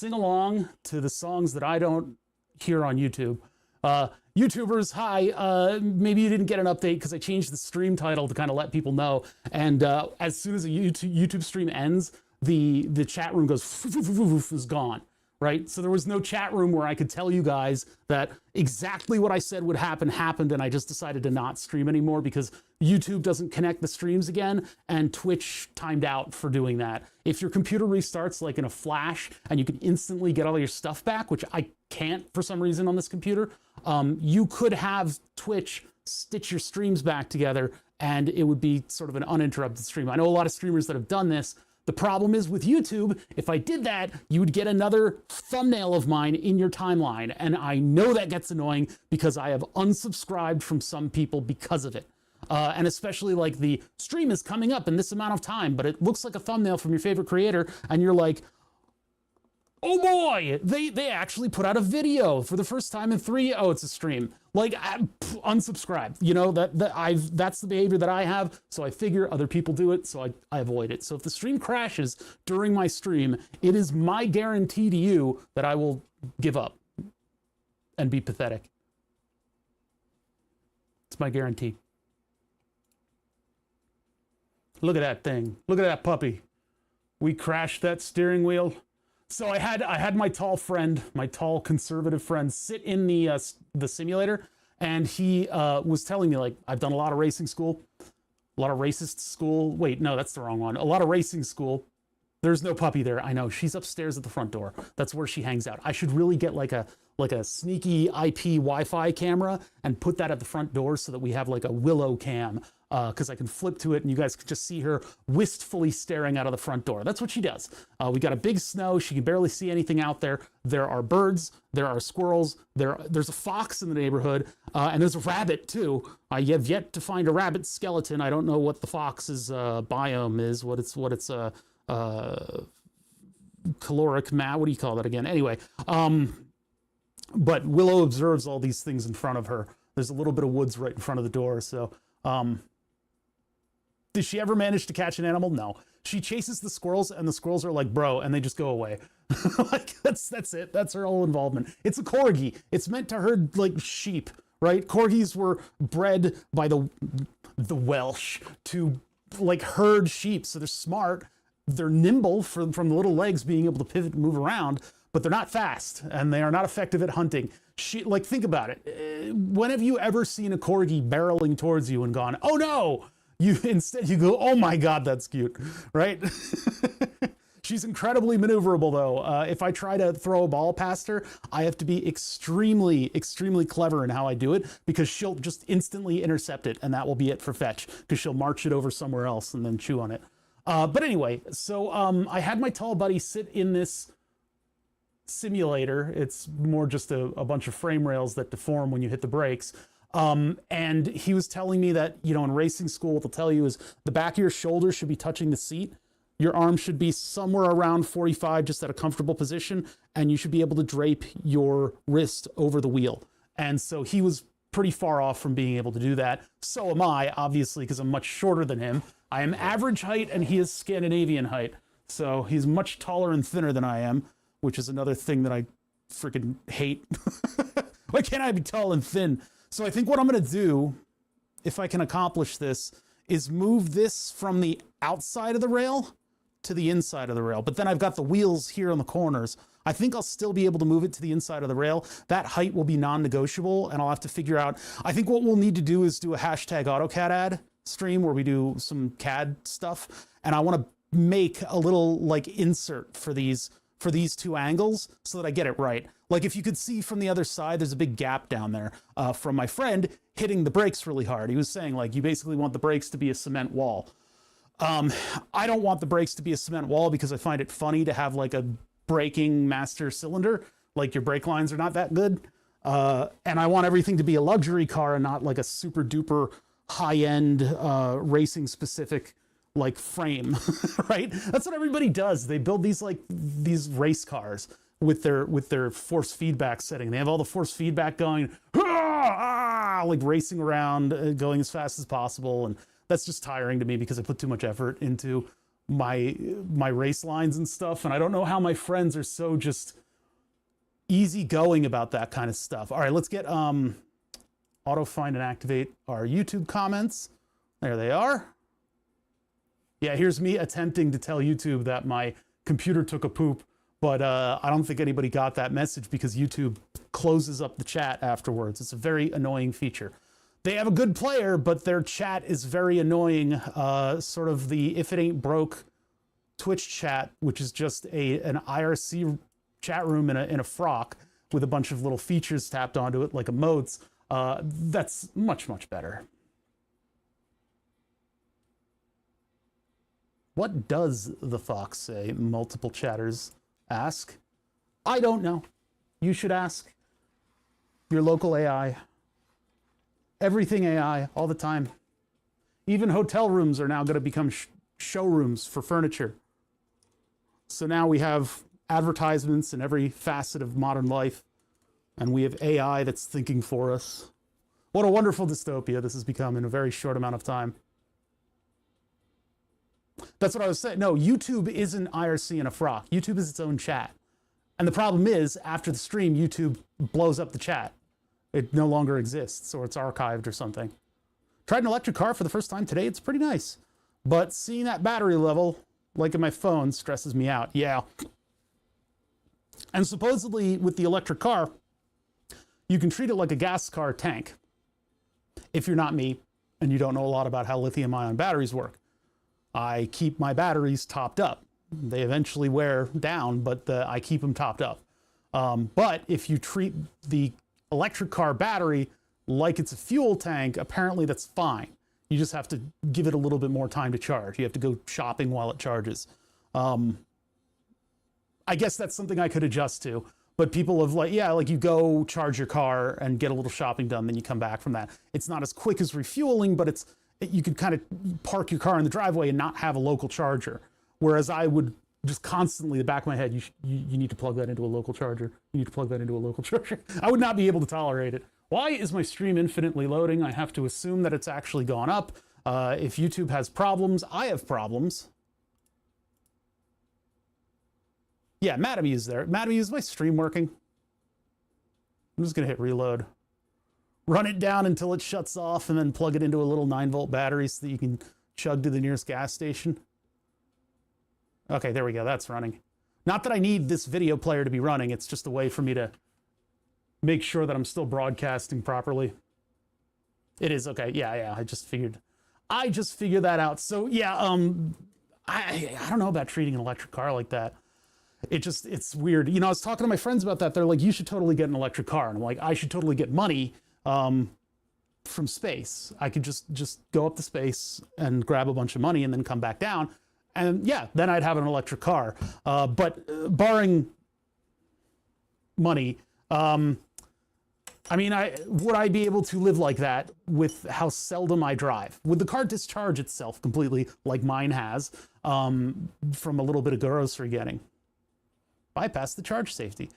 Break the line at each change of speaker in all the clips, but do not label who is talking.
sing along to the songs that I don't hear on YouTube. YouTubers, hi. Maybe you didn't get an update because I changed the stream title to kind of let people know. And as soon as a YouTube stream ends, the chat room goes is gone. Right? So there was no chat room where I could tell you guys that exactly what I said would happen happened, and I just decided to not stream anymore because YouTube doesn't connect the streams again, and Twitch timed out for doing that. If your computer restarts like in a flash and you can instantly get all your stuff back, which I can't for some reason on this computer, you could have Twitch stitch your streams back together and it would be sort of an uninterrupted stream. I know a lot of streamers that have done this. The problem is with YouTube, if I did that, you would get another thumbnail of mine in your timeline. And I know that gets annoying because I have unsubscribed from some people because of it. And especially like the stream is coming up in this amount of time, but it looks like a thumbnail from your favorite creator. And you're like, oh boy, they actually put out a video for the first time in 3. Oh, it's a stream. Like, unsubscribe. You know, that's the behavior that I have. So I figure other people do it, so I avoid it. So if the stream crashes during my stream, it is my guarantee to you that I will give up and be pathetic. It's my guarantee. Look at that thing. Look at that puppy. We crashed that steering wheel. So I had my tall friend, my tall conservative friend, sit in the simulator, and he was telling me, like, I've done a lot of racing school, a lot of racist school. Wait, no, that's the wrong one. A lot of racing school. There's no puppy there. I know, she's upstairs at the front door. That's where she hangs out. I should really get like a sneaky IP Wi-Fi camera and put that at the front door so that we have like a Willow cam, because I can flip to it and you guys can just see her wistfully staring out of the front door. That's what she does. We got a big snow. She can barely see anything out there. There are birds. There are squirrels. There's a fox in the neighborhood, and there's a rabbit too. I have yet to find a rabbit skeleton. I don't know what the fox's biome is. What it's caloric mat. What do you call that again? Anyway, but Willow observes all these things in front of her. There's a little bit of woods right in front of the door. So, did she ever manage to catch an animal? No. She chases the squirrels and the squirrels are like, bro, and they just go away. Like, that's it. That's her whole involvement. It's a corgi. It's meant to herd like sheep, right? Corgis were bred by the Welsh to like herd sheep. So they're smart. They're nimble from the little legs being able to pivot and move around, but they're not fast and they are not effective at hunting. Like, think about it. When have you ever seen a corgi barreling towards you and gone, oh no? Instead you go, oh my God, that's cute, right? She's incredibly maneuverable though. If I try to throw a ball past her, I have to be extremely, extremely clever in how I do it because she'll just instantly intercept it and that will be it for fetch because she'll march it over somewhere else and then chew on it. But anyway, so I had my tall buddy sit in this simulator. It's more just a bunch of frame rails that deform when you hit the brakes. And he was telling me that, you know, in racing school, what they'll tell you is the back of your shoulder should be touching the seat. Your arm should be somewhere around 45, just at a comfortable position, and you should be able to drape your wrist over the wheel. And so he was pretty far off from being able to do that. So am I, obviously, because I'm much shorter than him. I am average height and he is Scandinavian height. So he's much taller and thinner than I am, which is another thing that I freaking hate. Why can't I be tall and thin? So I think what I'm going to do, if I can accomplish this, is move this from the outside of the rail to the inside of the rail. But then I've got the wheels here on the corners. I think I'll still be able to move it to the inside of the rail. That height will be non-negotiable, and I'll have to figure out. I think what we'll need to do is do a hashtag AutoCAD ad stream where we do some CAD stuff. And I want to make a little like insert for these two angles so that I get it right. Like if you could see from the other side, there's a big gap down there from my friend hitting the brakes really hard. He was saying like, you basically want the brakes to be a cement wall. I don't want the brakes to be a cement wall because I find it funny to have like a braking master cylinder. Like your brake lines are not that good. And I want everything to be a luxury car and not like a super duper high-end racing specific like frame, right? That's what everybody does. They build these race cars with their force feedback setting. They have all the force feedback going, like racing around, going as fast as possible. And that's just tiring to me because I put too much effort into my race lines and stuff. And I don't know how my friends are so just easygoing about that kind of stuff. All right, let's get auto find and activate our YouTube comments. There they are. Yeah, here's me attempting to tell YouTube that my computer took a poop, but I don't think anybody got that message because YouTube closes up the chat afterwards. It's a very annoying feature. They have a good player, but their chat is very annoying. Sort of the if it ain't broke Twitch chat, which is just an IRC chat room in a frock with a bunch of little features tapped onto it like emotes. That's much, much better. What does the fox say? Multiple chatters ask. I don't know. You should ask your local AI. Everything AI, all the time. Even hotel rooms are now going to become showrooms for furniture. So now we have advertisements in every facet of modern life, and we have AI that's thinking for us. What a wonderful dystopia this has become in a very short amount of time. That's what I was saying. No, YouTube isn't IRC in a frock. YouTube is its own chat. And the problem is, after the stream, YouTube blows up the chat. It no longer exists, or it's archived or something. Tried an electric car for the first time today. It's pretty nice. But seeing that battery level, like in my phone, stresses me out. Yeah. And supposedly, with the electric car, you can treat it like a gas car tank. If you're not me, and you don't know a lot about how lithium-ion batteries work. I keep my batteries topped up. They eventually wear down, but I keep them topped up. But if you treat the electric car battery like it's a fuel tank, apparently that's fine. You just have to give it a little bit more time to charge. You have to go shopping while it charges. I guess that's something I could adjust to. But people have like, yeah, like you go charge your car and get a little shopping done, then you come back from that. It's not as quick as refueling, but you could kind of park your car in the driveway and not have a local charger. Whereas I would just constantly, the back of my head, you need to plug that into a local charger. You need to plug that into a local charger. I would not be able to tolerate it. Why is my stream infinitely loading? I have to assume that it's actually gone up. If YouTube has problems, I have problems. Yeah, Madame is there. Madame, is my stream working? I'm just gonna hit reload. Run it down until it shuts off and then plug it into a little 9-volt battery so that you can chug to the nearest gas station. Okay, there we go, that's running. Not that I need this video player to be running, it's just a way for me to make sure that I'm still broadcasting properly. It is, okay, yeah, I just figured that out. So yeah, I don't know about treating an electric car like that. It's weird. You know, I was talking to my friends about that. They're like, you should totally get an electric car. And I'm like, I should totally get money from space. I could just go up to space and grab a bunch of money and then come back down. And yeah, then I'd have an electric car. But barring money, I mean, would I be able to live like that with how seldom I drive? Would the car discharge itself completely like mine has from a little bit of grocery getting? Bypass the charge safety.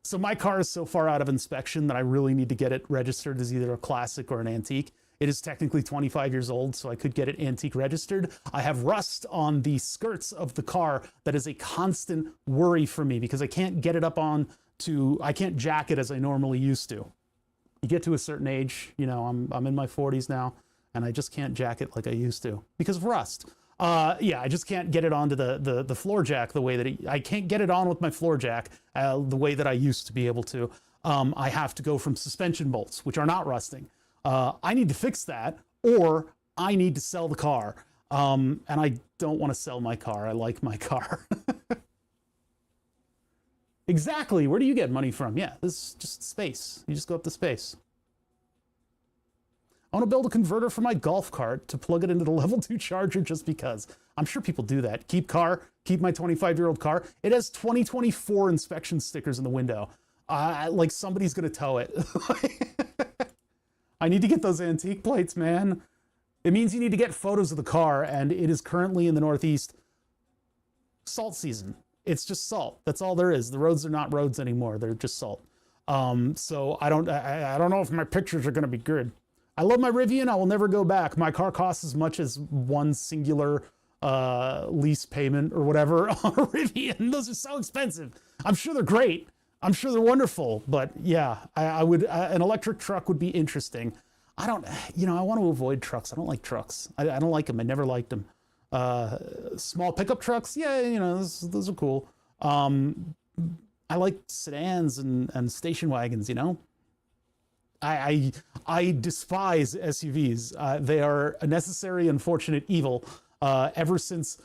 So my car is so far out of inspection that I really need to get it registered as either a classic or an antique. It is technically 25 years old, so I could get it antique registered. I have rust on the skirts of the car that is a constant worry for me because I can't get it up on I can't jack it as I normally used to. You get to a certain age, you know, I'm in my 40s now, and I just can't jack it like I used to because of rust. Yeah, I just can't get it onto the floor jack the way that I can't get it on with my floor jack the way that I used to be able to. I have to go from suspension bolts, which are not rusting. I need to fix that, or I need to sell the car. And I don't want to sell my car. I like my car. Exactly. Where do you get money from? Yeah, this is just space. You just go up to space. I want to build a converter for my golf cart to plug it into the level 2 charger just because. I'm sure people do that. Keep my 25-year-old car. It has 2024 inspection stickers in the window. Like somebody's going to tow it. I need to get those antique plates, man. It means you need to get photos of the car, and it is currently in the Northeast salt season. It's just salt. That's all there is. The roads are not roads anymore. They're just salt. So I don't know if my pictures are going to be good. I love my Rivian. I will never go back. My car costs as much as one singular lease payment or whatever on a Rivian. Those are so expensive. I'm sure they're great. I'm sure they're wonderful, but yeah, I would, an electric truck would be interesting. I don't, I want to avoid trucks. I don't like trucks. I don't like them. I never liked them. Small pickup trucks, yeah, those are cool. I like sedans and station wagons, I despise SUVs. They are a necessary, unfortunate evil. Ever since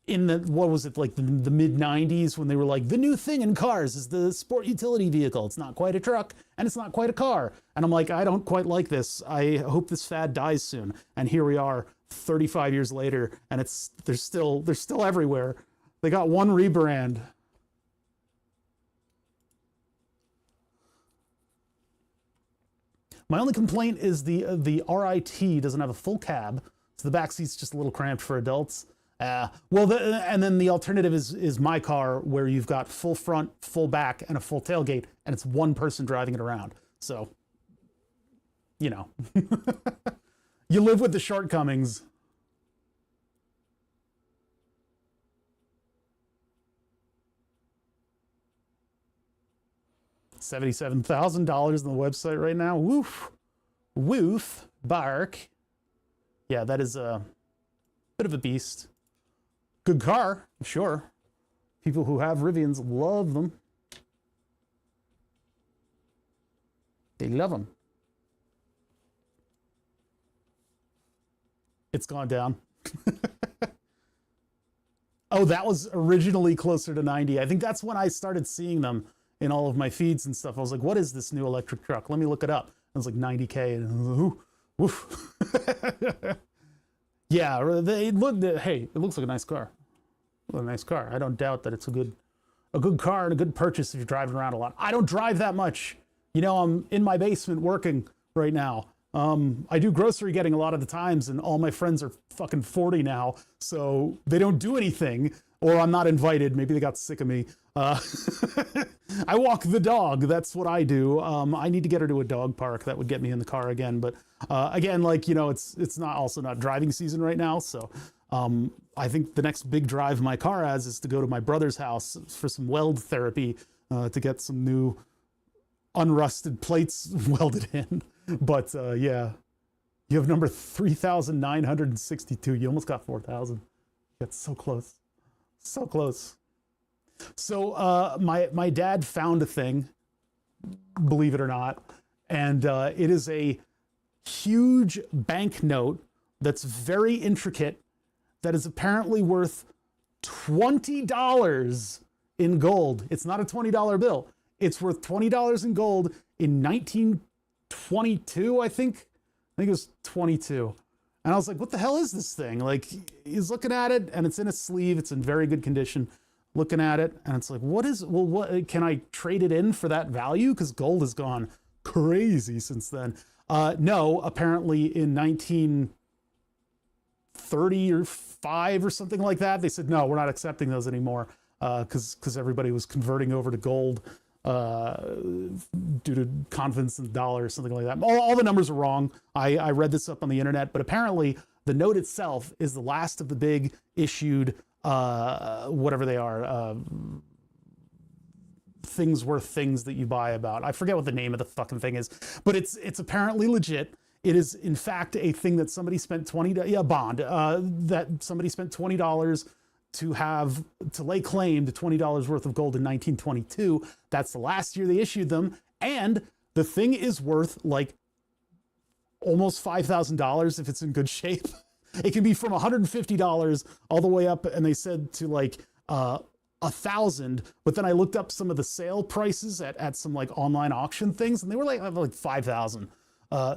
in what was it, like the mid 90s, when they were like, the new thing in cars is the sport utility vehicle. It's not quite a truck and it's not quite a car. And I'm like, I don't quite like this. I hope this fad dies soon. And here we are 35 years later, and they're still everywhere. They got one rebrand. My only complaint is the RIT doesn't have a full cab, so the back seat's just a little cramped for adults. And then the alternative is my car, where you've got full front, full back, and a full tailgate, and it's one person driving it around. So, you live with the shortcomings. $77,000 on the website right now. Woof. Woof. Bark. Yeah, that is a bit of a beast. Good car, sure. People who have Rivians love them. They love them. It's gone down. Oh, that was originally closer to 90. I think that's when I started seeing them in all of my feeds and stuff. I was like, what is this new electric truck? Let me look it up. It was like 90K. And woof. Yeah, it looks like a nice car. A nice car. I don't doubt that it's a good car and a good purchase if you're driving around a lot. I don't drive that much. I'm in my basement working right now. I do grocery getting a lot of the times, and all my friends are fucking 40 now, so they don't do anything, or I'm not invited. Maybe they got sick of me. I walk the dog. That's what I do. I need to get her to a dog park. That would get me in the car again. But again, it's not driving season right now. So I think the next big drive my car has is to go to my brother's house for some weld therapy to get some new unrusted plates welded in. But yeah, you have number 3,962. You almost got 4,000. That's so close. So close. So my dad found a thing, believe it or not, and it is a huge banknote that's very intricate, that is apparently worth $20 in gold. It's not a $20 bill. It's worth $20 in gold in 1922, I think. I think it was 22. And I was like, what the hell is this thing? Like, he's looking at it, and it's in a sleeve. It's in very good condition. Looking at it, and it's like, what can I trade it in for that value? Because gold has gone crazy since then. No, apparently in 1930 or 5 or something like that, they said, no, we're not accepting those anymore, because everybody was converting over to gold due to confidence in the dollar or something like that. All the numbers are wrong. I read this up on the internet, but apparently the note itself is the last of the big issued whatever they are, things worth things that you buy about. I forget what the name of the fucking thing is, but it's apparently legit. It is in fact a thing that somebody spent that somebody spent $20 to lay claim to $20 worth of gold in 1922. That's the last year they issued them, and the thing is worth like almost $5,000 if it's in good shape. It can be from $150 all the way up, and they said to like $1,000. But then I looked up some of the sale prices at some like online auction things, and they were like $5,000.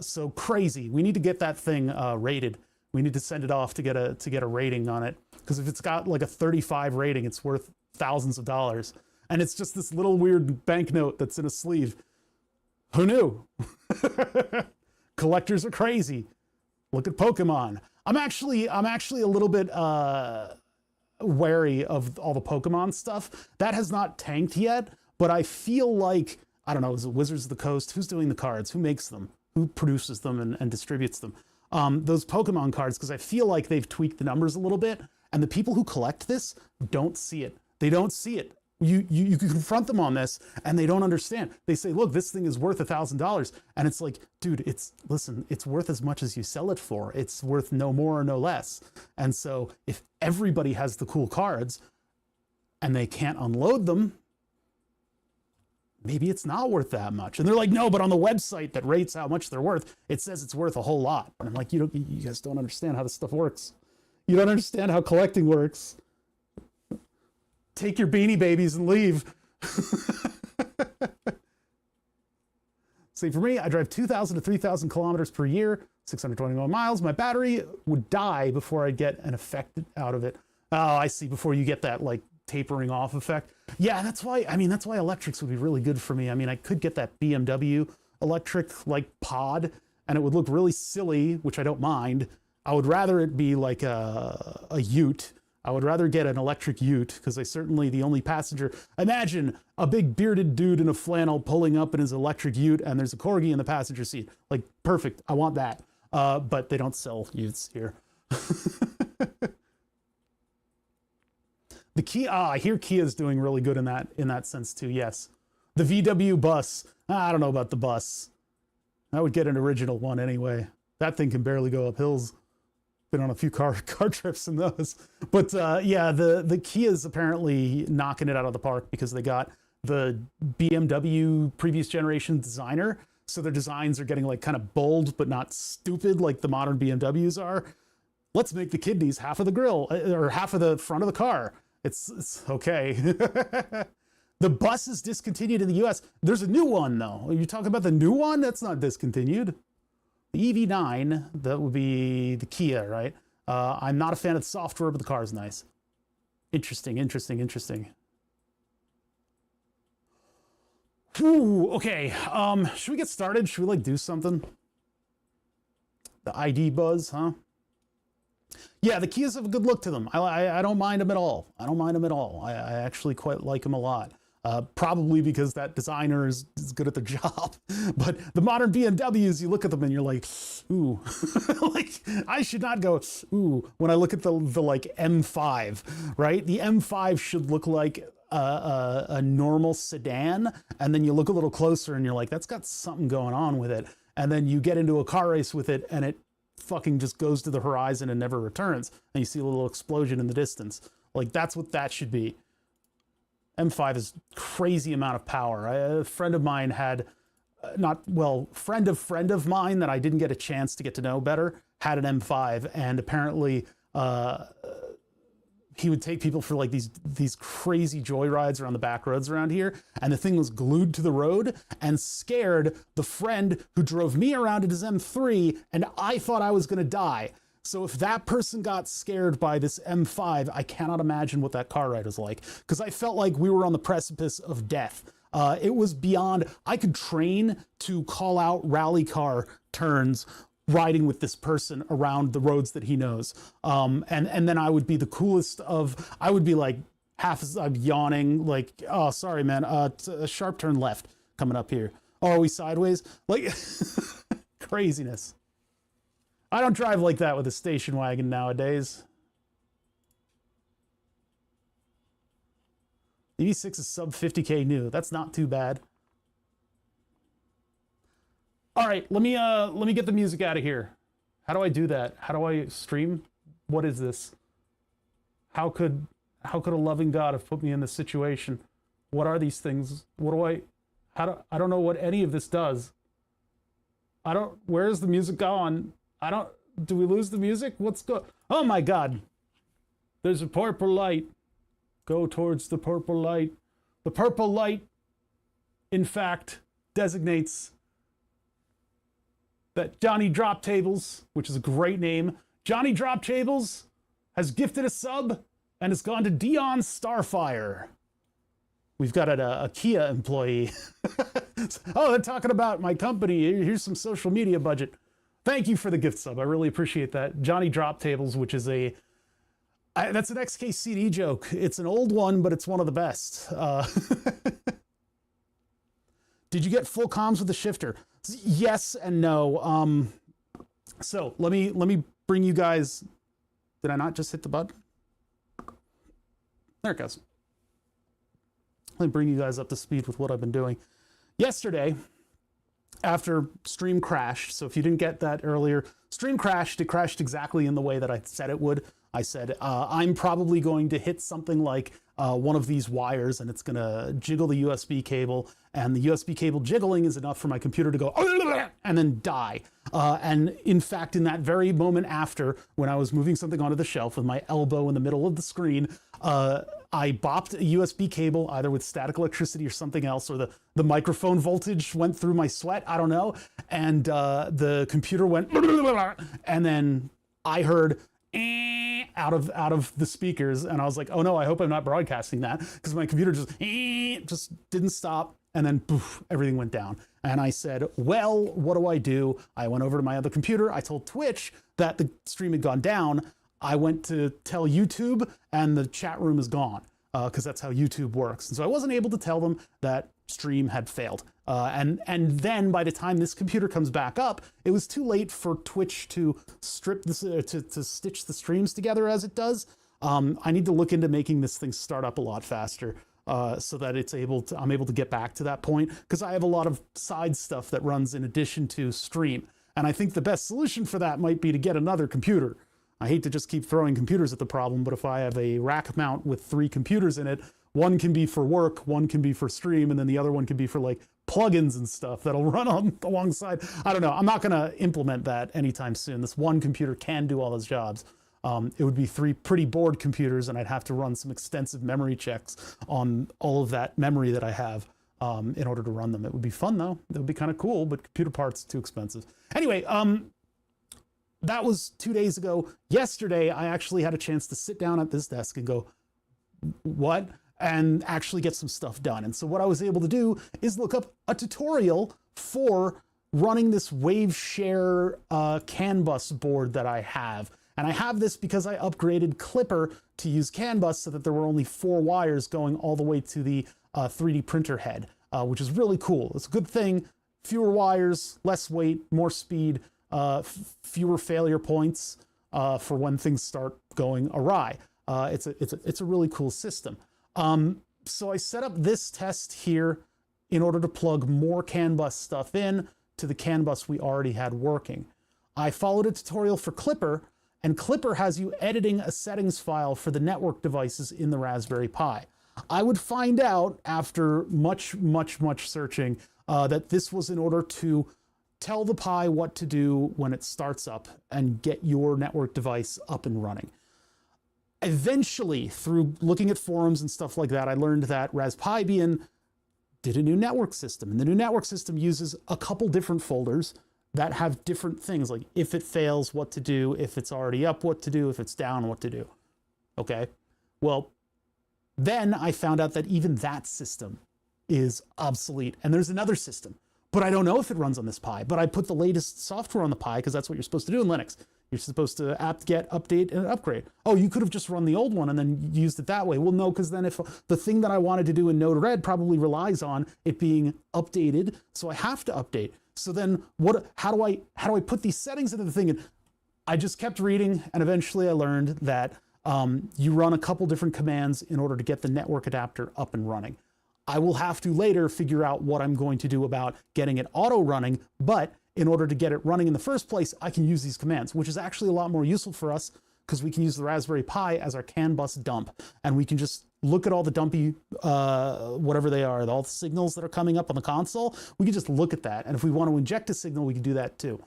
So crazy. We need to get that thing rated. We need to send it off to get a rating on it, because if it's got like a 35 rating, it's worth thousands of dollars. And it's just this little weird banknote that's in a sleeve. Who knew? Collectors are crazy. Look at Pokemon. I'm actually a little bit wary of all the Pokemon stuff. That has not tanked yet, but I feel like, I don't know, is it Wizards of the Coast? Who's doing the cards? Who makes them? Who produces them and distributes them? Those Pokemon cards, because I feel like they've tweaked the numbers a little bit, And the people who collect this don't see it. They don't see it. You can confront them on this and they don't understand. They say, look, this thing is worth $1,000. And it's like, dude, listen, it's worth as much as you sell it for. It's worth no more or no less. And so if everybody has the cool cards and they can't unload them, maybe it's not worth that much. And they're like, no, but on the website that rates how much they're worth, it says it's worth a whole lot. And I'm like, you guys don't understand how this stuff works. You don't understand how collecting works. Take your Beanie Babies and leave. See, for me, I drive 2,000 to 3,000 kilometers per year, 621 miles. My battery would die before I'd get an effect out of it. Oh, I see, before you get that like tapering off effect. Yeah, that's why electrics would be really good for me. I mean, I could get that BMW electric like pod and it would look really silly, which I don't mind. I would rather it be like a ute. I would rather get an electric ute because the only passenger. Imagine a big bearded dude in a flannel pulling up in his electric ute and there's a corgi in the passenger seat. Like, perfect. I want that. But they don't sell utes here. The Kia, I hear Kia's doing really good in that sense too. Yes. The VW bus. I don't know about the bus. I would get an original one anyway. That thing can barely go up hills. Been on a few car trips in those. But yeah, the Kia's apparently knocking it out of the park because they got the BMW previous generation designer. So their designs are getting like kind of bold, but not stupid like the modern BMWs are. Let's make the kidneys half of the grill or half of the front of the car. It's okay. The bus is discontinued in the US. There's a new one though. Are you talking about the new one? That's not discontinued. The EV9, that would be the Kia, right? I'm not a fan of the software, but the car is nice. Interesting. Whew, okay, should we get started? Should we like do something? The ID buzz, huh? Yeah, the Kias have a good look to them. I don't mind them at all. I actually quite like them a lot. Probably because that designer is good at the job. But the modern BMWs, you look at them and you're like, ooh. Like, I should not go, ooh, when I look at the like M5, right? The M5 should look like a normal sedan. And then you look a little closer and you're like, that's got something going on with it. And then you get into a car race with it and it fucking just goes to the horizon and never returns. And you see a little explosion in the distance. Like, that's what that should be. M5 is crazy amount of power. A friend of mine had, friend of mine that I didn't get a chance to get to know better, had an M5, and apparently he would take people for like these crazy joyrides around the back roads around here, and the thing was glued to the road and scared the friend who drove me around in his M3, and I thought I was gonna die. So if that person got scared by this M5, I cannot imagine what that car ride was like, because I felt like we were on the precipice of death. It was beyond, I could train to call out rally car turns riding with this person around the roads that he knows. And then I would be the coolest I would be like I'm yawning, like, oh, sorry, man, a sharp turn left coming up here. Oh, are we sideways? Like, craziness. I don't drive like that with a station wagon nowadays. The V6 is sub 50K new. That's not too bad. All right, let me get the music out of here. How do I do that? How do I stream? What is this? How could a loving God have put me in this situation? What are these things? I don't know what any of this does. Where's the music gone? Do we lose the music? Oh my God. There's a purple light. Go towards the purple light. The purple light, in fact, designates that Johnny Drop Tables, which is a great name, Johnny Drop Tables has gifted a sub and has gone to Dion Starfire. We've got a Kia employee. Oh, they're talking about my company. Here's some social media budget. Thank you for the gift sub. I really appreciate that. Johnny Drop Tables, which is that's an XKCD joke. It's an old one, but it's one of the best. Did you get full comms with the shifter? Yes and no. So let me bring you guys. Did I not just hit the button? There it goes. Let me bring you guys up to speed with what I've been doing. Yesterday, after stream crashed, so if you didn't get that earlier, stream crashed. It crashed exactly in the way that I said it would. I said, I'm probably going to hit something like one of these wires, and it's going to jiggle the USB cable, and the USB cable jiggling is enough for my computer to go and then die. And in fact, in that very moment after, when I was moving something onto the shelf with my elbow in the middle of the screen, I bopped a USB cable, either with static electricity or something else, or the microphone voltage went through my sweat, I don't know, and the computer went, and then I heard out of the speakers, and I was like, oh no, I hope I'm not broadcasting that, because my computer just didn't stop, and then poof, everything went down. And I said, well, what do? I went over to my other computer. I told Twitch that the stream had gone down. I went to tell YouTube, and the chat room is gone, because that's how YouTube works. And so I wasn't able to tell them that stream had failed. And then by the time this computer comes back up, it was too late for Twitch to strip this, to stitch the streams together as it does. I need to look into making this thing start up a lot faster, so that I'm able to get back to that point, because I have a lot of side stuff that runs in addition to stream. And I think the best solution for that might be to get another computer. I hate to just keep throwing computers at the problem, but if I have a rack mount with 3 computers in it, one can be for work, one can be for stream, and then the other one can be for like plugins and stuff that'll run on alongside. I don't know. I'm not going to implement that anytime soon. This one computer can do all those jobs. It would be 3 pretty bored computers, and I'd have to run some extensive memory checks on all of that memory that I have in order to run them. It would be fun though. It would be kind of cool, but computer parts too expensive. Anyway, that was 2 days ago. Yesterday, I actually had a chance to sit down at this desk and go, what? And actually get some stuff done. And so what I was able to do is look up a tutorial for running this WaveShare CAN bus board that I have. And I have this because I upgraded Clipper to use CAN bus so that there were only 4 wires going all the way to the 3D printer head, which is really cool. It's a good thing. Fewer wires, less weight, more speed, fewer failure points for when things start going awry. It's a really cool system. So I set up this test here in order to plug more CAN bus stuff in to the CAN bus we already had working. I followed a tutorial for Clipper, and Clipper has you editing a settings file for the network devices in the Raspberry Pi. I would find out after much searching that this was in order to tell the Pi what to do when it starts up and get your network device up and running. Eventually, through looking at forums and stuff like that, I learned that Raspbian did a new network system, and the new network system uses a couple different folders that have different things, like if it fails, what to do, if it's already up, what to do, if it's down, what to do. Okay, well, then I found out that even that system is obsolete, and there's another system, but I don't know if it runs on this Pi, but I put the latest software on the Pi because that's what you're supposed to do in Linux. You're supposed to apt-get, update, and upgrade. Oh, you could have just run the old one and then used it that way. Well, no, because then if the thing that I wanted to do in Node-RED probably relies on it being updated, so I have to update. So then how do I put these settings into the thing? And I just kept reading, and eventually I learned that you run a couple different commands in order to get the network adapter up and running. I will have to later figure out what I'm going to do about getting it auto running, but in order to get it running in the first place, I can use these commands, which is actually a lot more useful for us because we can use the Raspberry Pi as our CAN bus dump, and we can just look at all the dumpy, whatever they are, all the signals that are coming up on the console. We can just look at that, and if we want to inject a signal, we can do that too,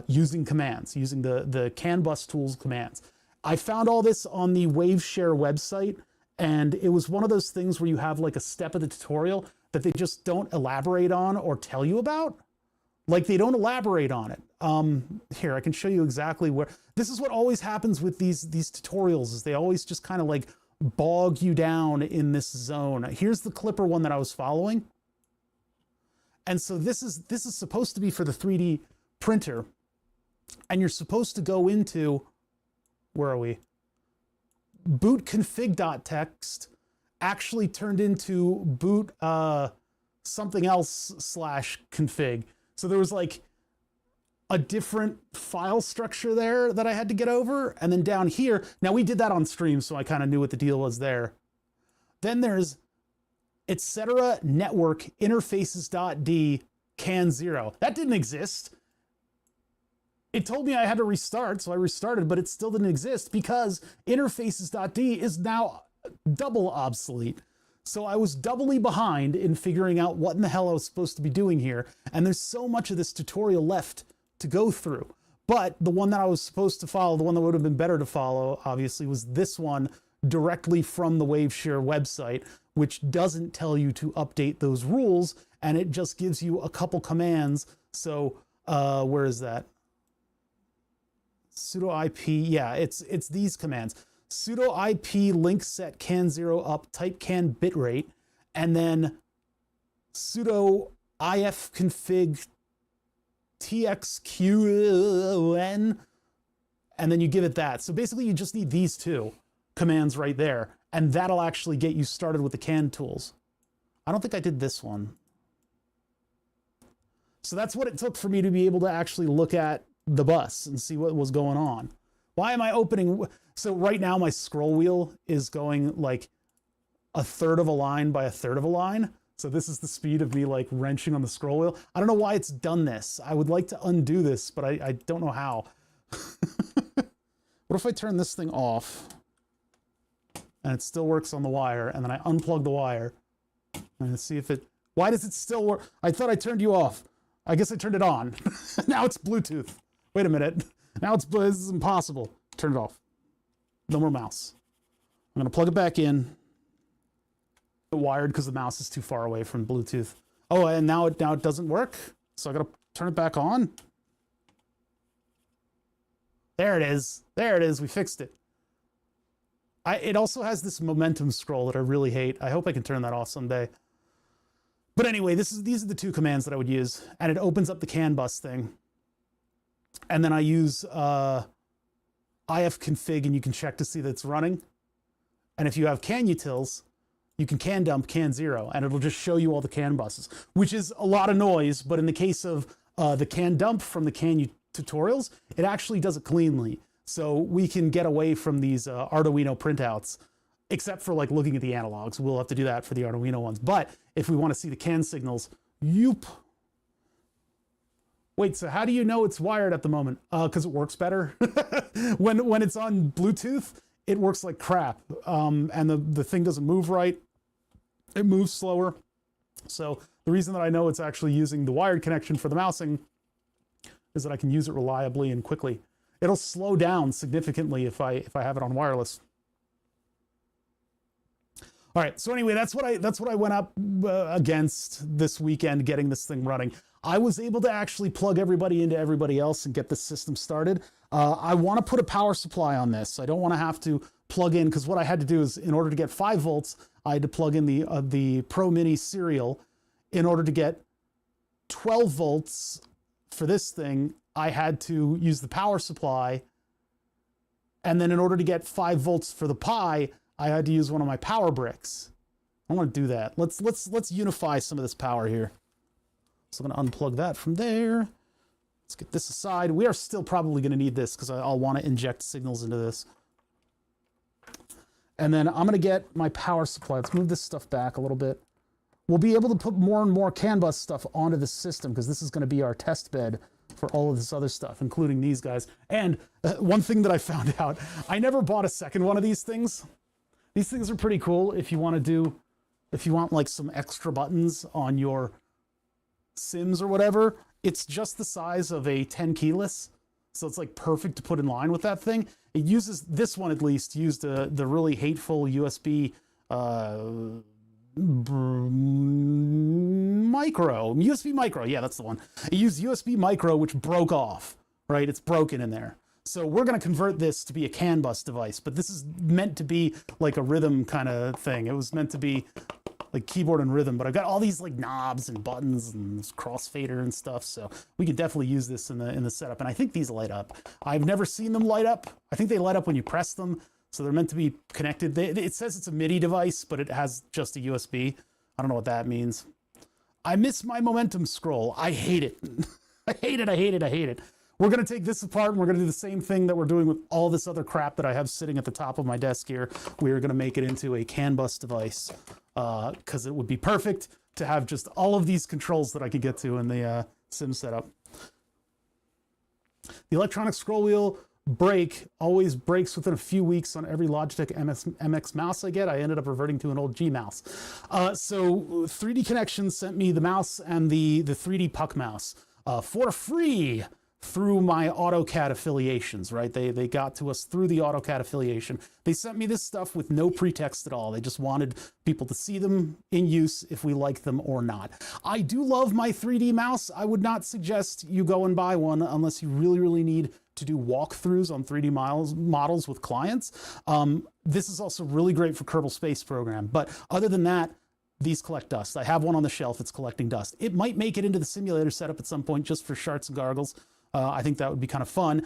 using commands, using the CAN bus tools commands. I found all this on the WaveShare website, and it was one of those things where you have like a step of the tutorial that they just don't elaborate on or tell you about. Like they don't elaborate on it. Here, I can show you exactly where. This is what always happens with these tutorials, is they always just kind of like bog you down in this zone. Here's the Clipper one that I was following. And so this is supposed to be for the 3D printer. And you're supposed to go into, where are we? Boot config.txt actually turned into boot something else / config. So there was like a different file structure there that I had to get over. And then down here, now we did that on stream, so I kind of knew what the deal was there. Then there's etc. network interfaces.d can 0. That didn't exist. It told me I had to restart, so I restarted, but it still didn't exist because interfaces.d is now double obsolete. So I was doubly behind in figuring out what in the hell I was supposed to be doing here. And there's so much of this tutorial left to go through. But the one that I was supposed to follow, the one that would have been better to follow, obviously, was this one directly from the Waveshare website, which doesn't tell you to update those rules, and it just gives you a couple commands. So where is that? Sudo IP, yeah, it's these commands. Sudo IP link set can 0 up type can bitrate, and then sudo ifconfig txqn, and then you give it that. So basically you just need these two commands right there, and that'll actually get you started with the can tools. I don't think I did this one. So that's what it took for me to be able to actually look at the bus and see what was going on. Why am I opening? So right now my scroll wheel is going like a third of a line by a third of a line. So this is the speed of me like wrenching on the scroll wheel. I don't know why it's done this. I would like to undo this, but I don't know how. What if I turn this thing off and it still works on the wire, and then I unplug the wire and see if it, why does it still work? I thought I turned you off. I guess I turned it on. Now it's Bluetooth. Wait a minute. Now this is impossible. Turn it off. No more mouse. I'm gonna plug it back in. Wired because the mouse is too far away from Bluetooth. Oh, and now it doesn't work. So I gotta turn it back on. There it is. There it is. We fixed it. It also has this momentum scroll that I really hate. I hope I can turn that off someday. But anyway, these are the two commands that I would use, and it opens up the CAN bus thing. And then I use ifconfig, and you can check to see that it's running. And if you have CAN utils, you can dump can 0, and it'll just show you all the CAN buses, which is a lot of noise. But in the case of the CAN dump from the CAN tutorials, it actually does it cleanly. So we can get away from these Arduino printouts, except for like looking at the analogs. We'll have to do that for the Arduino ones. But if we want to see the CAN signals, yoop. Wait, so how do you know it's wired at the moment? Because it works better. when it's on Bluetooth, it works like crap. And the thing doesn't move right. It moves slower. So the reason that I know it's actually using the wired connection for the mousing is that I can use it reliably and quickly. It'll slow down significantly if I have it on wireless. All right, so anyway, that's what I went up against this weekend getting this thing running. I was able to actually plug everybody into everybody else and get the system started. I want to put a power supply on this. I don't want to have to plug in, because what I had to do is, in order to get 5 volts, I had to plug in the Pro Mini serial. In order to get 12 volts for this thing, I had to use the power supply. And then in order to get 5 volts for the Pi, I had to use one of my power bricks. I want to do that. Let's unify some of this power here. So I'm going to unplug that from there. Let's get this aside. We are still probably going to need this because I'll want to inject signals into this. And then I'm going to get my power supply. Let's move this stuff back a little bit. We'll be able to put more and more CAN bus stuff onto the system, because this is going to be our test bed for all of this other stuff, including these guys. And one thing that I found out, I never bought a second one of these things. These things are pretty cool if you want like some extra buttons on your Sims or whatever. It's just the size of a 10 keyless, so it's like perfect to put in line with that thing. It uses, this one at least, used the really hateful USB micro, yeah, that's the one. It used USB micro, which broke off, right? It's broken in there. So we're going to convert this to be a CAN bus device, but this is meant to be like a rhythm kind of thing. It was meant to be like keyboard and rhythm, but I've got all these like knobs and buttons and crossfader and stuff, so we can definitely use this in the setup. And I think these light up. I've never seen them light up. I think they light up when you press them, so they're meant to be connected. It says it's a MIDI device, but it has just a USB. I don't know what that means. I miss my momentum scroll. I hate it. I hate it. we're going to take this apart and we're going to do the same thing that we're doing with all this other crap that I have sitting at the top of my desk here. We are going to make it into a CAN bus device because it would be perfect to have just all of these controls that I could get to in the sim setup. The electronic scroll wheel brake always breaks within a few weeks on every Logitech MX mouse I get. I ended up reverting to an old G mouse. So 3D Connections sent me the mouse and the 3D Puck mouse for free through my AutoCAD affiliations, right? They got to us through the AutoCAD affiliation. They sent me this stuff with no pretext at all. They just wanted people to see them in use if we like them or not. I do love my 3D mouse. I would not suggest you go and buy one unless you really, really need to do walkthroughs on 3D models with clients. This is also really great for Kerbal Space Program. But other than that, these collect dust. I have one on the shelf. It's collecting dust. It might make it into the simulator setup at some point just for sharts and gargles. I think that would be kind of fun.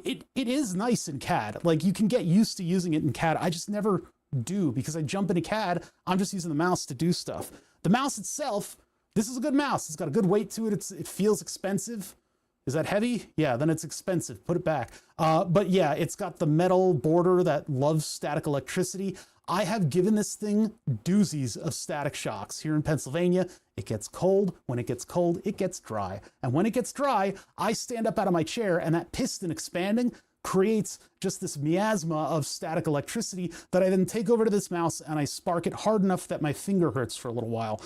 It is nice in CAD. Like, you can get used to using it in CAD. I just never do because I jump into CAD. I'm just using the mouse to do stuff. The mouse itself, this is a good mouse. It's got a good weight to it. It feels expensive. Is that heavy? Yeah, then it's expensive. Put it back. But yeah, it's got the metal border that loves static electricity. I have given this thing doozies of static shocks. Here in Pennsylvania, it gets cold. When it gets cold, it gets dry. And when it gets dry, I stand up out of my chair and that piston expanding creates just this miasma of static electricity that I then take over to this mouse and I spark it hard enough that my finger hurts for a little while.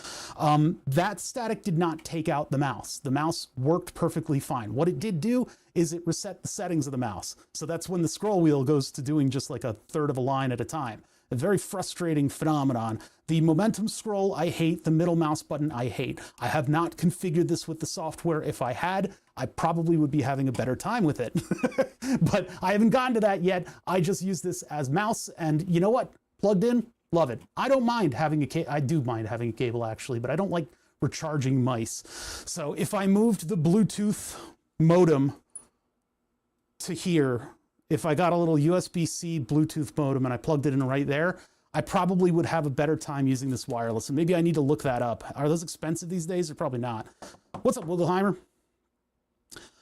That static did not take out the mouse. The mouse worked perfectly fine. What it did do is it reset the settings of the mouse. So that's when the scroll wheel goes to doing just like a third of a line at a time. A very frustrating phenomenon. The momentum scroll I hate, the middle mouse button I hate. I have not configured this with the software. If I had, I probably would be having a better time with it. But I haven't gotten to that yet. I just use this as mouse, and you know what? Plugged in, love it. I don't mind having a cable. I do mind having a cable actually, but I don't like recharging mice. So if I moved the Bluetooth modem to here, if I got a little USB-C Bluetooth modem and I plugged it in right there, I probably would have a better time using this wireless. And maybe I need to look that up. Are those expensive these days? Or probably not. What's up, Wiggleheimer?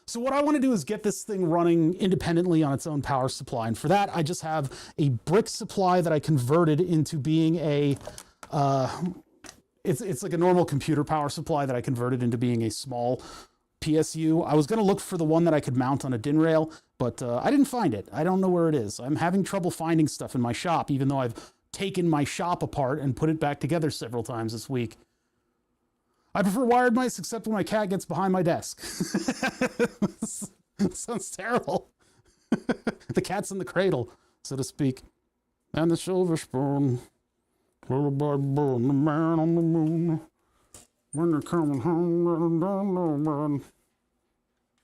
So what I want to do is get this thing running independently on its own power supply. And for that, I just have a brick supply that I converted into being a, it's like a normal computer power supply that I converted into being a small PSU. I was going to look for the one that I could mount on a DIN rail, but I didn't find it. I don't know where it is. I'm having trouble finding stuff in my shop, even though I've taken my shop apart and put it back together several times this week. I prefer wired mice, except when my cat gets behind my desk. Sounds terrible. The cat's in the cradle, so to speak. And the silver spoon, little boy born, the man on the moon. When they're coming home, let them down, no man.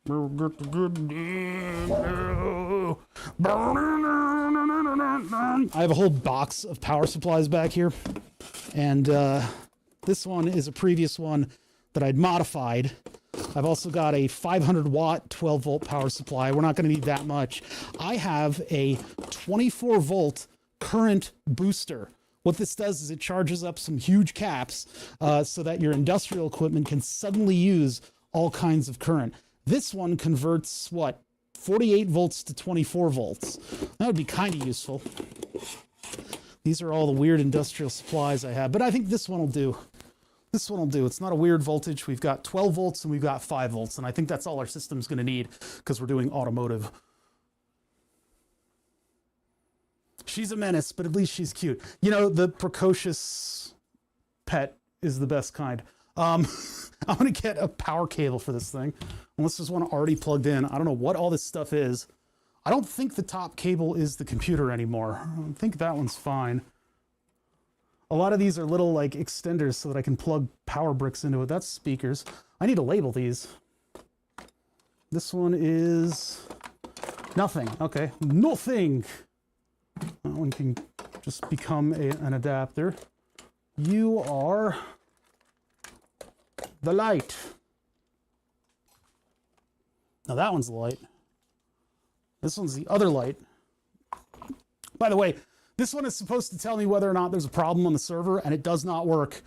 We'll get the good deal. I have a whole box of power supplies back here, and this one is a previous one that I'd modified. I've also got a 500 watt 12 volt power supply. We're not going to need that much. I have a 24 volt current booster. What this does is it charges up some huge caps so that your industrial equipment can suddenly use all kinds of current. This one converts, what, 48 volts to 24 volts. That would be kind of useful. These are all the weird industrial supplies I have, but I think this one will do. This one will do. It's not a weird voltage. We've got 12 volts and we've got 5 volts, and I think that's all our system's going to need because we're doing automotive. She's a menace, but at least she's cute. You know, the precocious pet is the best kind. I'm going to get a power cable for this thing. Unless there's one already plugged in. I don't know what all this stuff is. I don't think the top cable is the computer anymore. I think that one's fine. A lot of these are little like extenders so that I can plug power bricks into it. That's speakers. I need to label these. This one is nothing. Okay, nothing. That one can just become an adapter. You are the light. Now that one's the light. This one's the other light. By the way, this one is supposed to tell me whether or not there's a problem on the server, and it does not work.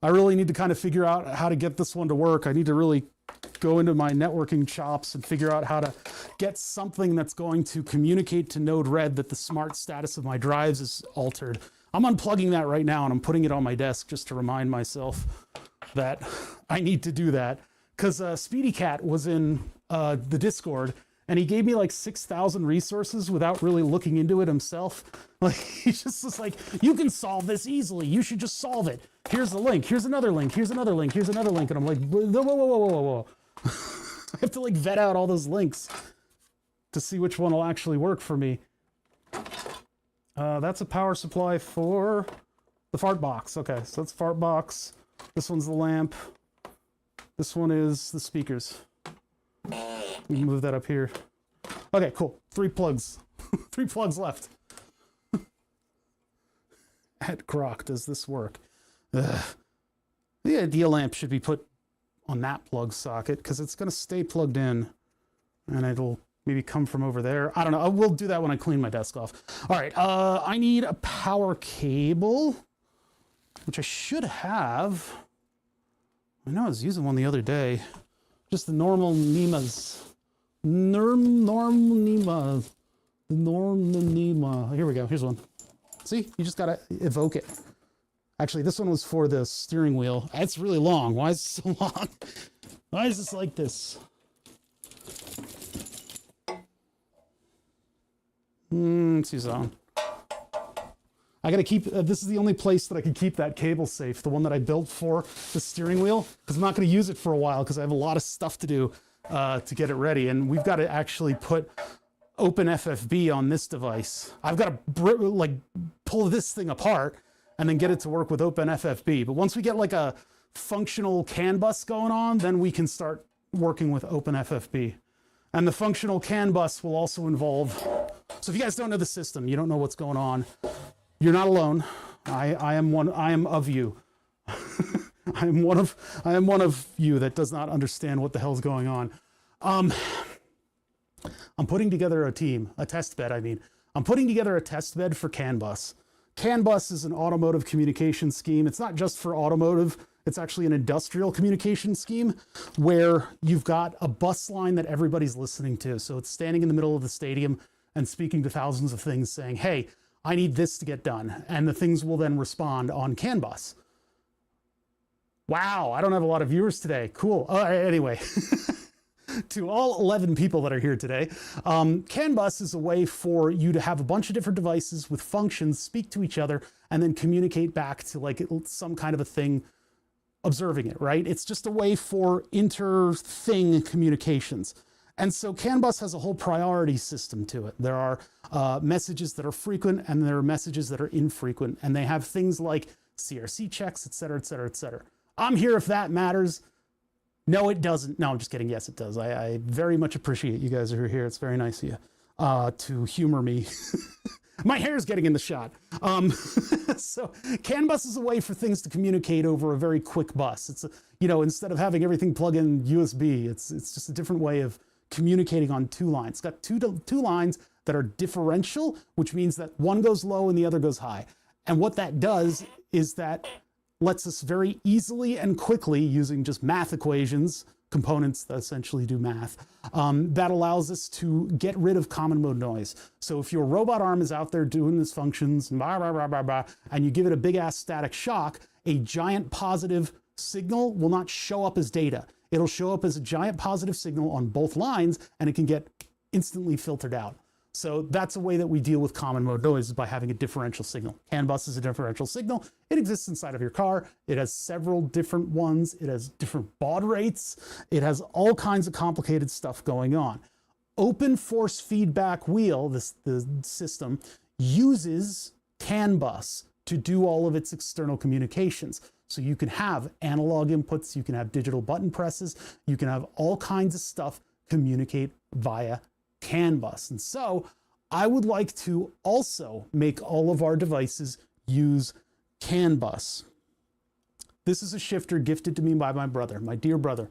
I really need to kind of figure out how to get this one to work. I need to really go into my networking chops and figure out how to get something that's going to communicate to Node-RED that the smart status of my drives is altered. I'm unplugging that right now and I'm putting it on my desk just to remind myself that I need to do that. Because Speedy Cat was in the Discord and he gave me like 6,000 resources without really looking into it himself. Like, he just was like, you can solve this easily. You should just solve it. Here's the link. Here's another link. Here's another link. Here's another link. And I'm like, whoa, whoa, whoa, whoa, whoa, whoa. I have to like vet out all those links to see which one will actually work for me. That's a power supply for the fart box. Okay, so that's fart box. This one's the lamp. This one is the speakers. We can move that up here. Okay, cool. 3 plugs. 3 plugs left. At Grok, does this work? Ugh. The idea lamp should be put on that plug socket because it's going to stay plugged in and it'll maybe come from over there. I don't know. We'll do that when I clean my desk off. All right. I need a power cable, which I should have. I know I was using one the other day. Just the normal NEMAs. Normal NEMA. The normal NEMA. Here we go. Here's one. See? You just got to evoke it. Actually, this one was for the steering wheel. It's really long. Why is it so long? Why is this like this? Let's use that one. I gotta keep, this is the only place that I can keep that cable safe, the one that I built for the steering wheel, because I'm not gonna use it for a while because I have a lot of stuff to do to get it ready. And we've got to actually put OpenFFB on this device. I've got to like pull this thing apart and then get it to work with OpenFFB. But once we get like a functional CAN bus going on, then we can start working with OpenFFB. And the functional CAN bus will also involve, so if you guys don't know the system, you don't know what's going on, you're not alone. I am of you. I am one of you that does not understand what the hell's going on. I'm putting together a test bed, I mean. I'm putting together a test bed for CAN bus. CAN bus is an automotive communication scheme. It's not just for automotive. It's actually an industrial communication scheme where you've got a bus line that everybody's listening to. So it's standing in the middle of the stadium and speaking to thousands of things saying, hey, I need this to get done. And the things will then respond on CAN bus. Wow, I don't have a lot of viewers today. Cool. Anyway, to all 11 people that are here today, CAN bus is a way for you to have a bunch of different devices with functions speak to each other and then communicate back to like some kind of a thing observing it, right? It's just a way for inter-thing communications. And so CAN bus has a whole priority system to it. There are messages that are frequent and there are messages that are infrequent, and they have things like CRC checks, et cetera, et cetera, et cetera. I'm here if that matters. No, it doesn't. No, I'm just kidding. Yes, it does. I very much appreciate you guys who are here. It's very nice of you to humor me. My hair is getting in the shot. So CAN bus is a way for things to communicate over a very quick bus. It's, instead of having everything plug in USB, it's just a different way of communicating on 2 lines. It's got two lines that are differential, which means that one goes low and the other goes high. And what that does is that lets us very easily and quickly, using just math equations, components that essentially do math, that allows us to get rid of common mode noise. So if your robot arm is out there doing its functions, and you give it a big ass static shock, a giant positive signal will not show up as data. It'll show up as a giant positive signal on both lines, and it can get instantly filtered out. So that's a way that we deal with common mode noise, is by having a differential signal. CAN bus is a differential signal. It exists inside of your car. It has several different ones. It has different baud rates. It has all kinds of complicated stuff going on. Open force feedback wheel, the system, uses CAN bus to do all of its external communications. So you can have analog inputs, you can have digital button presses, you can have all kinds of stuff communicate via CAN bus. And so I would like to also make all of our devices use CAN bus. This is a shifter gifted to me by my brother, my dear brother.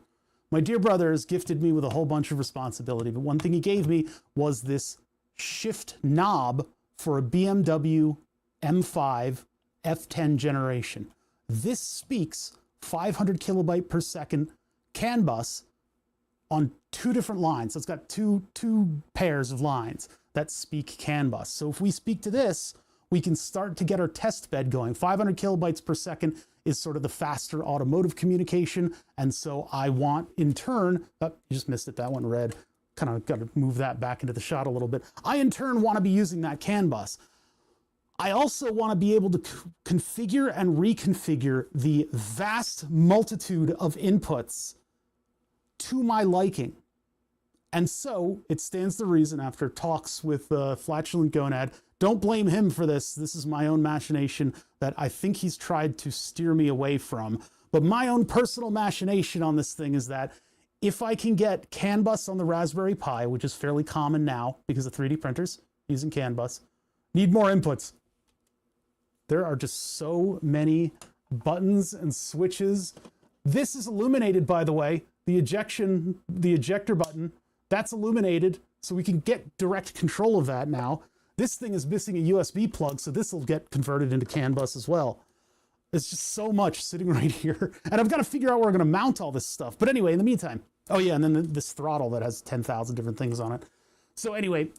My dear brother has gifted me with a whole bunch of responsibility, but one thing he gave me was this shift knob for a BMW M5 F10 generation. This speaks 500 kilobyte per second CAN bus on two different lines. So it's got two pairs of lines that speak CAN bus. So if we speak to this, we can start to get our test bed going. 500 kilobytes per second is sort of the faster automotive communication. And so I want, in turn, oh, you just missed it, that one red. Kind of got to move that back into the shot a little bit. I, in turn, want to be using that CAN bus. I also want to be able to configure and reconfigure the vast multitude of inputs to my liking. And so it stands to reason, after talks with Flatulent Gonad, don't blame him for this. This is my own machination that I think he's tried to steer me away from. But my own personal machination on this thing is that if I can get CAN bus on the Raspberry Pi, which is fairly common now because of 3D printers using CAN bus, need more inputs. There are just so many buttons and switches. This is illuminated, by the way. The ejector button, that's illuminated, so we can get direct control of that now. This thing is missing a USB plug, so this will get converted into CAN bus as well. There's just so much sitting right here. And I've got to figure out where I'm going to mount all this stuff. But anyway, in the meantime, oh yeah, and then this throttle that has 10,000 different things on it. So anyway,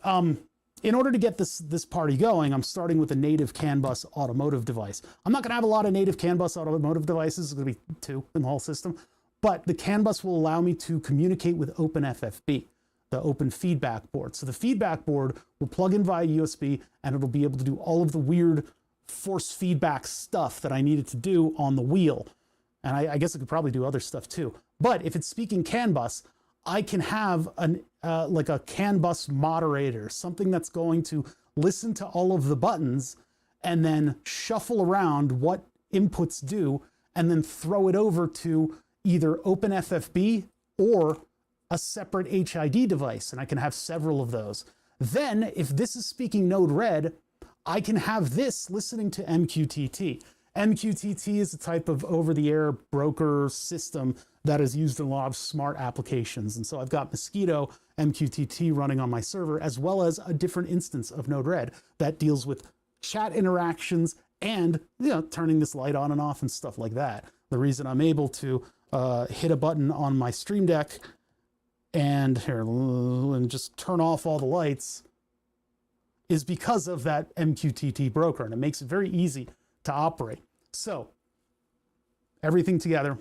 in order to get this party going, I'm starting with a native CAN bus automotive device. I'm not going to have a lot of native CAN bus automotive devices. It's going to be 2 in the whole system. But the CAN bus will allow me to communicate with OpenFFB, the open feedback board. So the feedback board will plug in via USB, and it'll be able to do all of the weird force feedback stuff that I needed to do on the wheel. And I guess it could probably do other stuff too. But if it's speaking CAN bus, I can have like a CAN bus moderator, something that's going to listen to all of the buttons and then shuffle around what inputs do, and then throw it over to either OpenFFB or a separate HID device. And I can have several of those. Then if this is speaking Node-RED, I can have this listening to MQTT. MQTT is a type of over-the-air broker system that is used in a lot of smart applications. And so I've got Mosquito MQTT running on my server, as well as a different instance of Node-RED that deals with chat interactions and, you know, turning this light on and off and stuff like that. The reason I'm able to hit a button on my Stream Deck and just turn off all the lights is because of that MQTT broker, and it makes it very easy to operate. So everything together.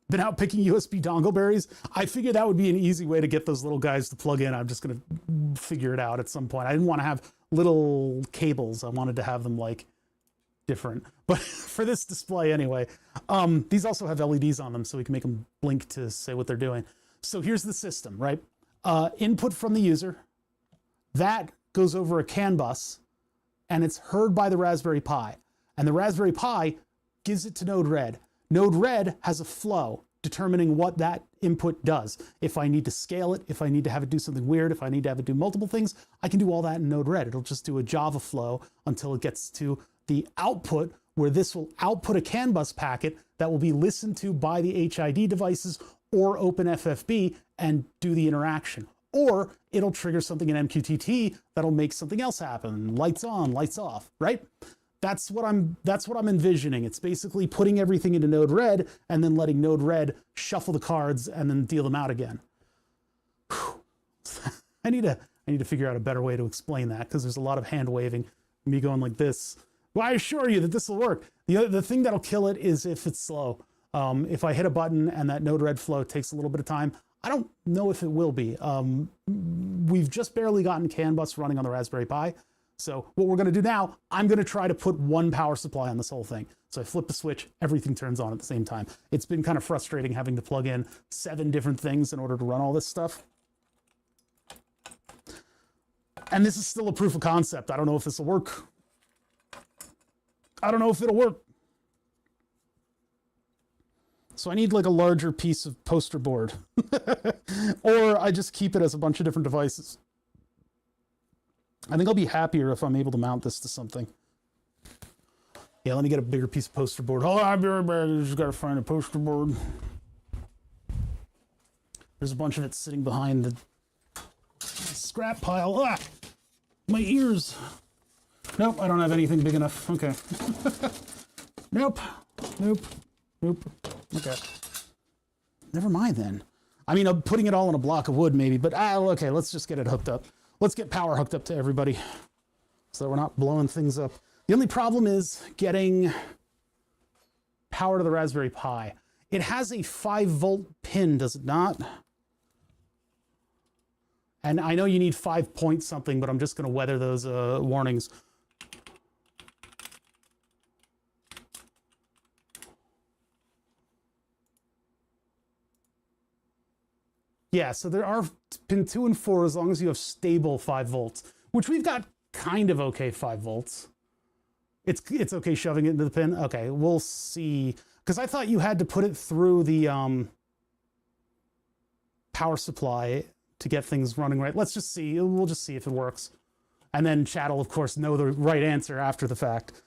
Been out picking USB dongle berries. I figured that would be an easy way to get those little guys to plug in. I'm just going to figure it out at some point. I didn't want to have little cables. I wanted to have them like different. But for this display anyway, these also have LEDs on them, so we can make them blink to say what they're doing. So here's the system, right? Input from the user. That goes over a CAN bus, and it's heard by the Raspberry Pi. And the Raspberry Pi gives it to Node-RED. Node-RED has a flow determining what that input does. If I need to scale it, if I need to have it do something weird, if I need to have it do multiple things, I can do all that in Node-RED. It'll just do a Java flow until it gets to the output, where this will output a CAN bus packet that will be listened to by the HID devices or OpenFFB and do the interaction. Or it'll trigger something in MQTT that'll make something else happen. Lights on, lights off, right? That's what I'm envisioning. It's basically putting everything into Node-RED and then letting Node-RED shuffle the cards and then deal them out again. I need to figure out a better way to explain that, because there's a lot of hand waving, me going like this. Well, I assure you that this will work. The thing that'll kill it is if it's slow. If I hit a button and that Node-RED flow takes a little bit of time, I don't know if it will be. We've just barely gotten CAN bus running on the Raspberry Pi. So what we're going to do now, I'm going to try to put one power supply on this whole thing. So I flip the switch, everything turns on at the same time. It's been kind of frustrating having to plug in 7 different things in order to run all this stuff. And this is still a proof of concept. I don't know if this will work. I don't know if it'll work. So I need like a larger piece of poster board. Or I just keep it as a bunch of different devices. I think I'll be happier if I'm able to mount this to something. Yeah, let me get a bigger piece of poster board. Hold on, I'll be right back. I just gotta find a poster board. There's a bunch of it sitting behind the scrap pile. Ah! My ears. Nope, I don't have anything big enough. Okay. Nope. Nope. Nope. Okay. Never mind then. I mean, putting it all on a block of wood maybe, but okay, let's just get it hooked up. Let's get power hooked up to everybody so that we're not blowing things up. The only problem is getting power to the Raspberry Pi. It has a 5-volt pin, does it not? And I know you need 5 point something, but I'm just going to weather those warnings. Yeah, so there are pin 2 and 4 as long as you have stable 5 volts, which we've got kind of okay 5 volts. It's okay shoving it into the pin? Okay, we'll see. Because I thought you had to put it through the power supply to get things running right. Let's just see. We'll just see if it works. And then chat will, of course, know the right answer after the fact.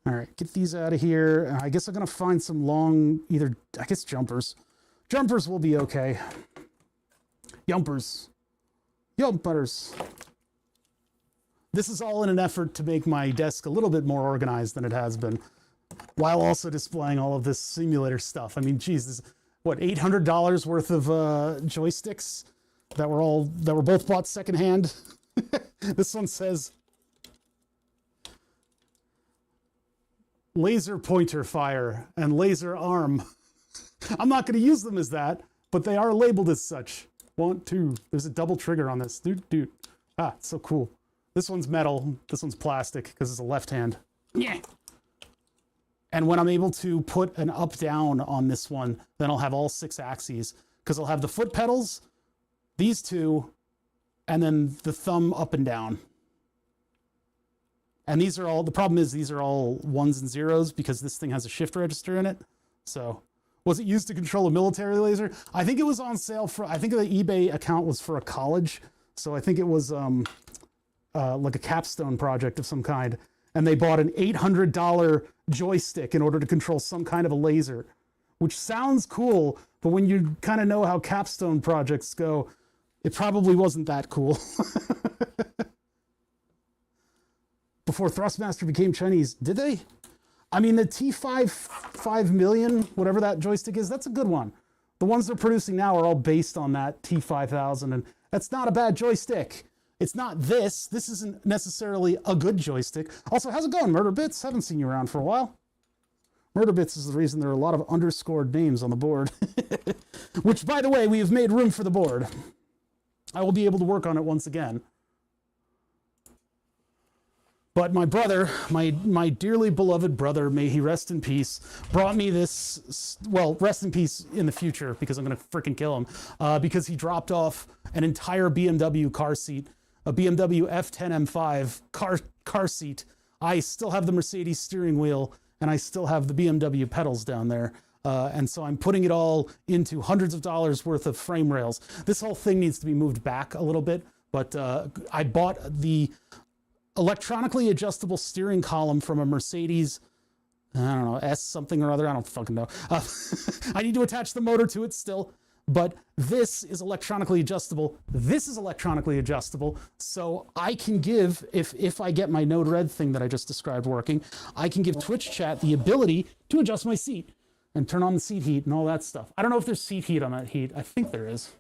All right, get these out of here. I guess I'm going to find some long, I guess jumpers. Jumpers will be okay. Yumpers. Yumpers. This is all in an effort to make my desk a little bit more organized than it has been, while also displaying all of this simulator stuff. I mean, geez, what, $800 worth of joysticks that were both bought secondhand. This one says laser pointer fire and laser arm. I'm not going to use them as that, but they are labeled as such. 1, 2. There's a double trigger on this. Dude. Ah, it's so cool. This one's metal. This one's plastic because it's a left hand. Yeah. And when I'm able to put an up-down on this one, then I'll have all 6 axes because I'll have the foot pedals, these 2, and then the thumb up and down. And these are all, the problem is these are all 1s and 0s because this thing has a shift register in it. So was it used to control a military laser? I think it was on sale for, I think the eBay account was for a college. So I think it was like a capstone project of some kind. And they bought an $800 joystick in order to control some kind of a laser, which sounds cool, but when you kind of know how capstone projects go, it probably wasn't that cool. Before Thrustmaster became Chinese, did they? I mean, the T5 5 million, whatever that joystick is, that's a good one. The ones they're producing now are all based on that T5000, and that's not a bad joystick. It's not this. This isn't necessarily a good joystick. Also, how's it going, Murder Bits? Haven't seen you around for a while. Murder Bits is the reason there are a lot of underscored names on the board. Which, by the way, we have made room for the board. I will be able to work on it once again. But my brother, my dearly beloved brother, may he rest in peace, brought me this, well, rest in peace in the future because I'm going to freaking kill him, because he dropped off an entire BMW car seat, a BMW F10 M5 car seat. I still have the Mercedes steering wheel, and I still have the BMW pedals down there. And so I'm putting it all into hundreds of dollars worth of frame rails. This whole thing needs to be moved back a little bit, but I bought the electronically adjustable steering column from a Mercedes, I don't know, S something or other. I don't fucking know. I need to attach the motor to it still, but this is electronically adjustable. This is electronically adjustable. So I can give, if I get my Node-RED thing that I just described working, I can give Twitch chat the ability to adjust my seat and turn on the seat heat and all that stuff. I don't know if there's seat heat on that heat. I think there is.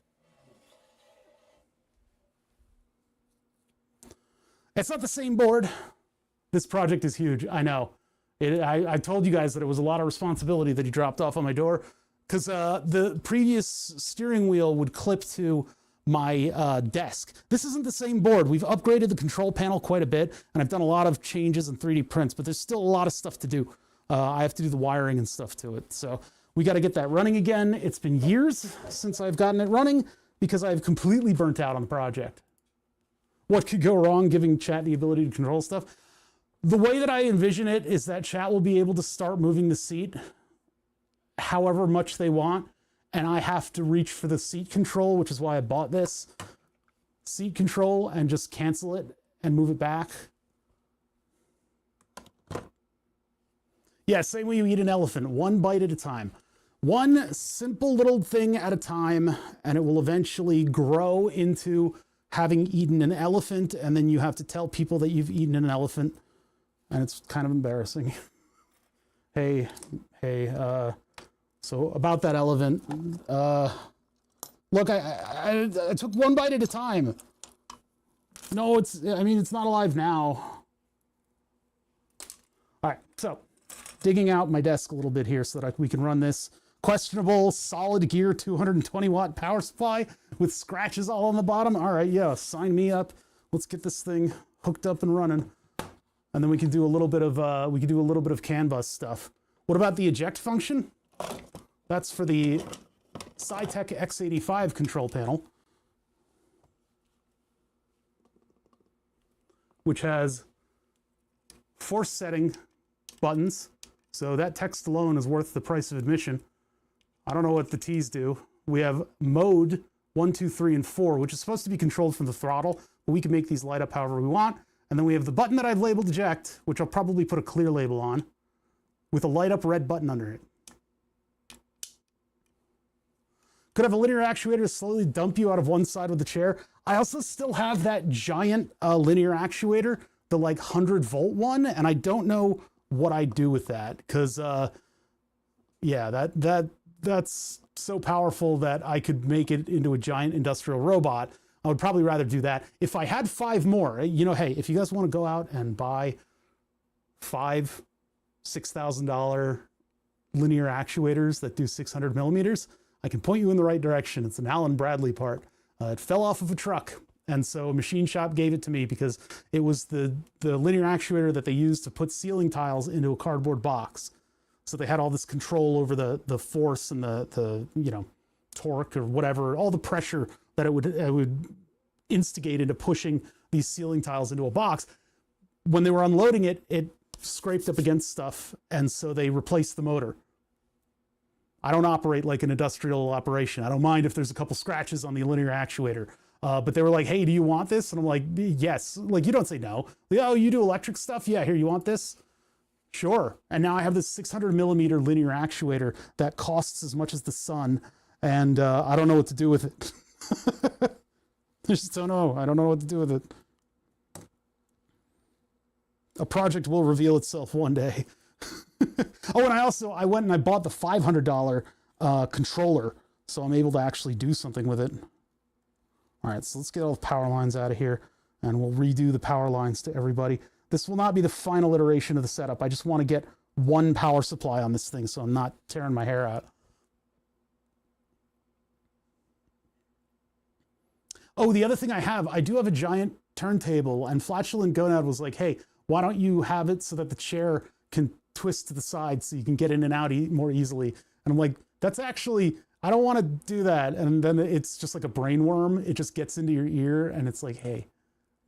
It's not the same board. This project is huge. I know. I told you guys that it was a lot of responsibility that he dropped off on my door because the previous steering wheel would clip to my desk. This isn't the same board. We've upgraded the control panel quite a bit, and I've done a lot of changes in 3D prints, but there's still a lot of stuff to do. I have to do the wiring and stuff to it. So we got to get that running again. It's been years since I've gotten it running because I've completely burnt out on the project. What could go wrong giving chat the ability to control stuff? The way that I envision it is that chat will be able to start moving the seat however much they want, and I have to reach for the seat control, which is why I bought this seat control, and just cancel it and move it back. Yeah, same way you eat an elephant, one bite at a time. One simple little thing at a time, and it will eventually grow into having eaten an elephant, and then you have to tell people that you've eaten an elephant, and it's kind of embarrassing. Hey, So about that elephant, look, I took one bite at a time. No, I mean, it's not alive now. All right, so digging out my desk a little bit here so that we can run this questionable solid gear 220 watt power supply with scratches all on the bottom. All right, yeah, sign me up. Let's get this thing hooked up and running. And then we can do a little bit of CAN bus stuff. What about the eject function? That's for the Cytec X85 control panel, which has force setting buttons. So that text alone is worth the price of admission. I don't know what the T's do. We have mode 1, 2, 3, and 4, which is supposed to be controlled from the throttle, but we can make these light up however we want. And then we have the button that I've labeled eject, which I'll probably put a clear label on, with a light up red button under it. Could have a linear actuator to slowly dump you out of one side of the chair. I also still have that giant linear actuator, the like 100-volt one, and I don't know what I do with that, because yeah, that's so powerful that I could make it into a giant industrial robot. I would probably rather do that. If I had 5 more, you know, hey, if you guys want to go out and buy 5 $6,000 linear actuators that do 600 millimeters, I can point you in the right direction. It's an Allen Bradley part. It fell off of a truck, and so a machine shop gave it to me because it was the linear actuator that they used to put ceiling tiles into a cardboard box. So they had all this control over the force and the you know, torque or whatever, all the pressure that it would instigate into pushing these ceiling tiles into a box. When they were unloading it, it scraped up against stuff, and so they replaced the motor. I don't operate like an industrial operation. I don't mind if there's a couple scratches on the linear actuator. But they were like, hey, do you want this? And I'm like, yes. Like, you don't say no. Like, oh, you do electric stuff? Yeah, here, you want this? Sure. And now I have this 600 millimeter linear actuator that costs as much as the sun, and I don't know what to do with it. I just don't know. I don't know what to do with it. A project will reveal itself one day. Oh, and I went and I bought the $500 controller, so I'm able to actually do something with it. All right, so let's get all the power lines out of here, and we'll redo the power lines to everybody. This will not be the final iteration of the setup. I just want to get one power supply on this thing so I'm not tearing my hair out. Oh, the other thing I do have a giant turntable, and Flatulent Gonad was like, hey, why don't you have it so that the chair can twist to the side so you can get in and out more easily? And I'm like, that's actually, I don't want to do that. And then it's just like a brain worm. It just gets into your ear, and it's like, hey,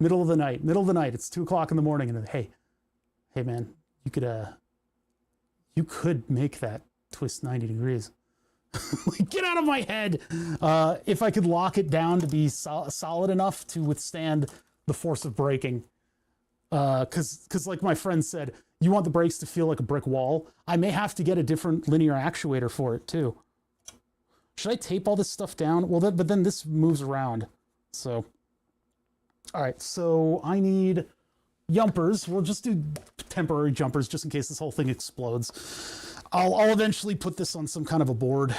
middle of the night, it's 2 o'clock in the morning, and hey man, you could make that twist 90 degrees. Like, get out of my head. If I could lock it down to be solid enough to withstand the force of braking. Because like my friend said, you want the brakes to feel like a brick wall. I may have to get a different linear actuator for it too. Should I tape all this stuff down? Well, but then this moves around. So, all right, so I need jumpers. We'll just do temporary jumpers just in case this whole thing explodes. I'll eventually put this on some kind of a board.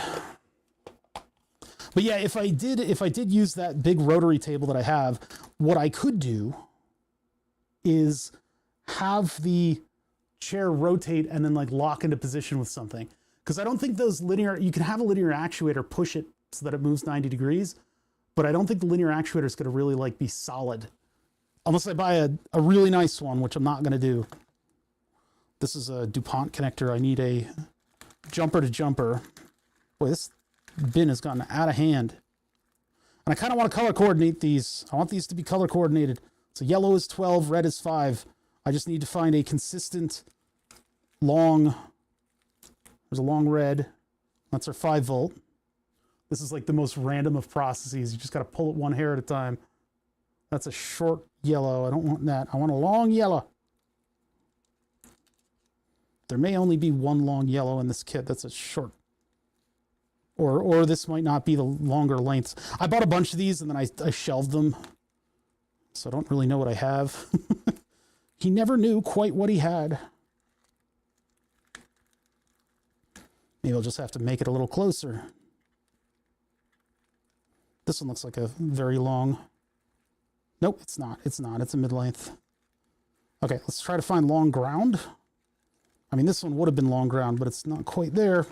But yeah, if I did use that big rotary table that I have, what I could do is have the chair rotate and then like lock into position with something. Because I don't think those you can have a linear actuator push it so that it moves 90 degrees, but I don't think the linear actuator is going to really like be solid. Unless I buy a really nice one, which I'm not going to do. This is a DuPont connector. I need a jumper to jumper. Boy, this bin has gotten out of hand. And I kind of want to color coordinate these. I want these to be color coordinated. So yellow is 12, red is 5. I just need to find a consistent long, there's a long red. That's our 5 volt. This is like the most random of processes. You just got to pull it one hair at a time. That's a short yellow. I don't want that. I want a long yellow. There may only be one long yellow in this kit. That's a short. Or this might not be the longer lengths. I bought a bunch of these and then I shelved them. So I don't really know what I have. He never knew quite what he had. Maybe I'll just have to make it a little closer. This one looks like a very long. Nope, it's not. It's not. It's a mid-length. Okay, let's try to find long ground. I mean, this one would have been long ground, but it's not quite there.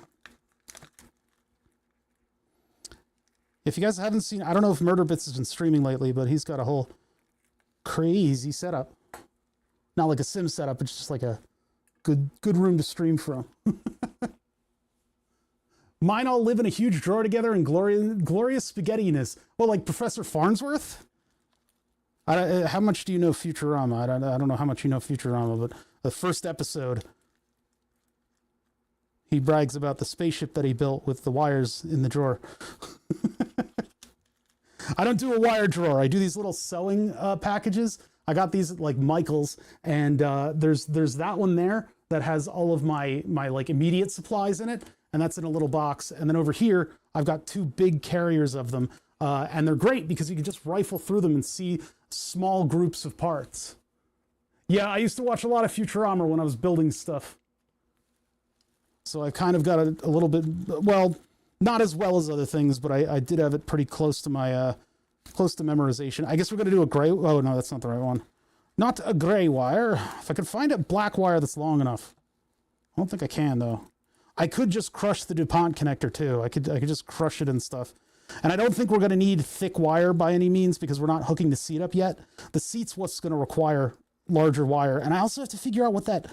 If you guys haven't seen, I don't know if MurderBits has been streaming lately, but he's got a whole crazy setup. Not like a sim setup, it's just like a good room to stream from. Mine all live in a huge drawer together in glorious spaghettiness. Well, like Professor Farnsworth? How much do you know Futurama? I don't know how much you know Futurama, but the first episode, he brags about the spaceship that he built with the wires in the drawer. I don't do a wire drawer. I do these little sewing packages. I got these at like Michael's, and there's that one there that has all of my like immediate supplies in it, and that's in a little box. And then over here, I've got two big carriers of them, and they're great because you can just rifle through them and see small groups of parts. Yeah, I used to watch a lot of Futurama when I was building stuff. So I kind of got a little bit, well, not as well as other things, but I did have it pretty close to my, close to memorization. I guess we're going to do a gray, oh no, that's not the right one. Not a gray wire. If I could find a black wire that's long enough. I don't think I can though. I could just crush the DuPont connector too. I could just crush it and stuff. And I don't think we're going to need thick wire by any means because we're not hooking the seat up yet. The seat's what's going to require larger wire. And I also have to figure out what that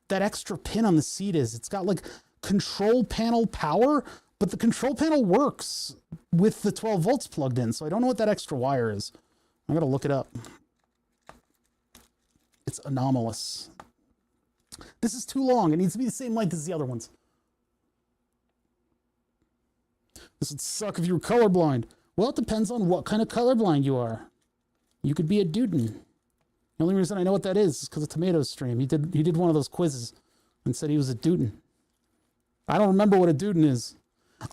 extra pin on the seat is. It's got like control panel power, but the control panel works with the 12 volts plugged in. So I don't know what that extra wire is. I got to look it up. It's anomalous. This is too long. It needs to be the same length as the other ones. This would suck if you were colorblind. Well, it depends on what kind of colorblind you are. You could be a Duden. The only reason I know what that is because of Tomatoes stream. He did one of those quizzes and said he was a Duden. I don't remember what a Duden is.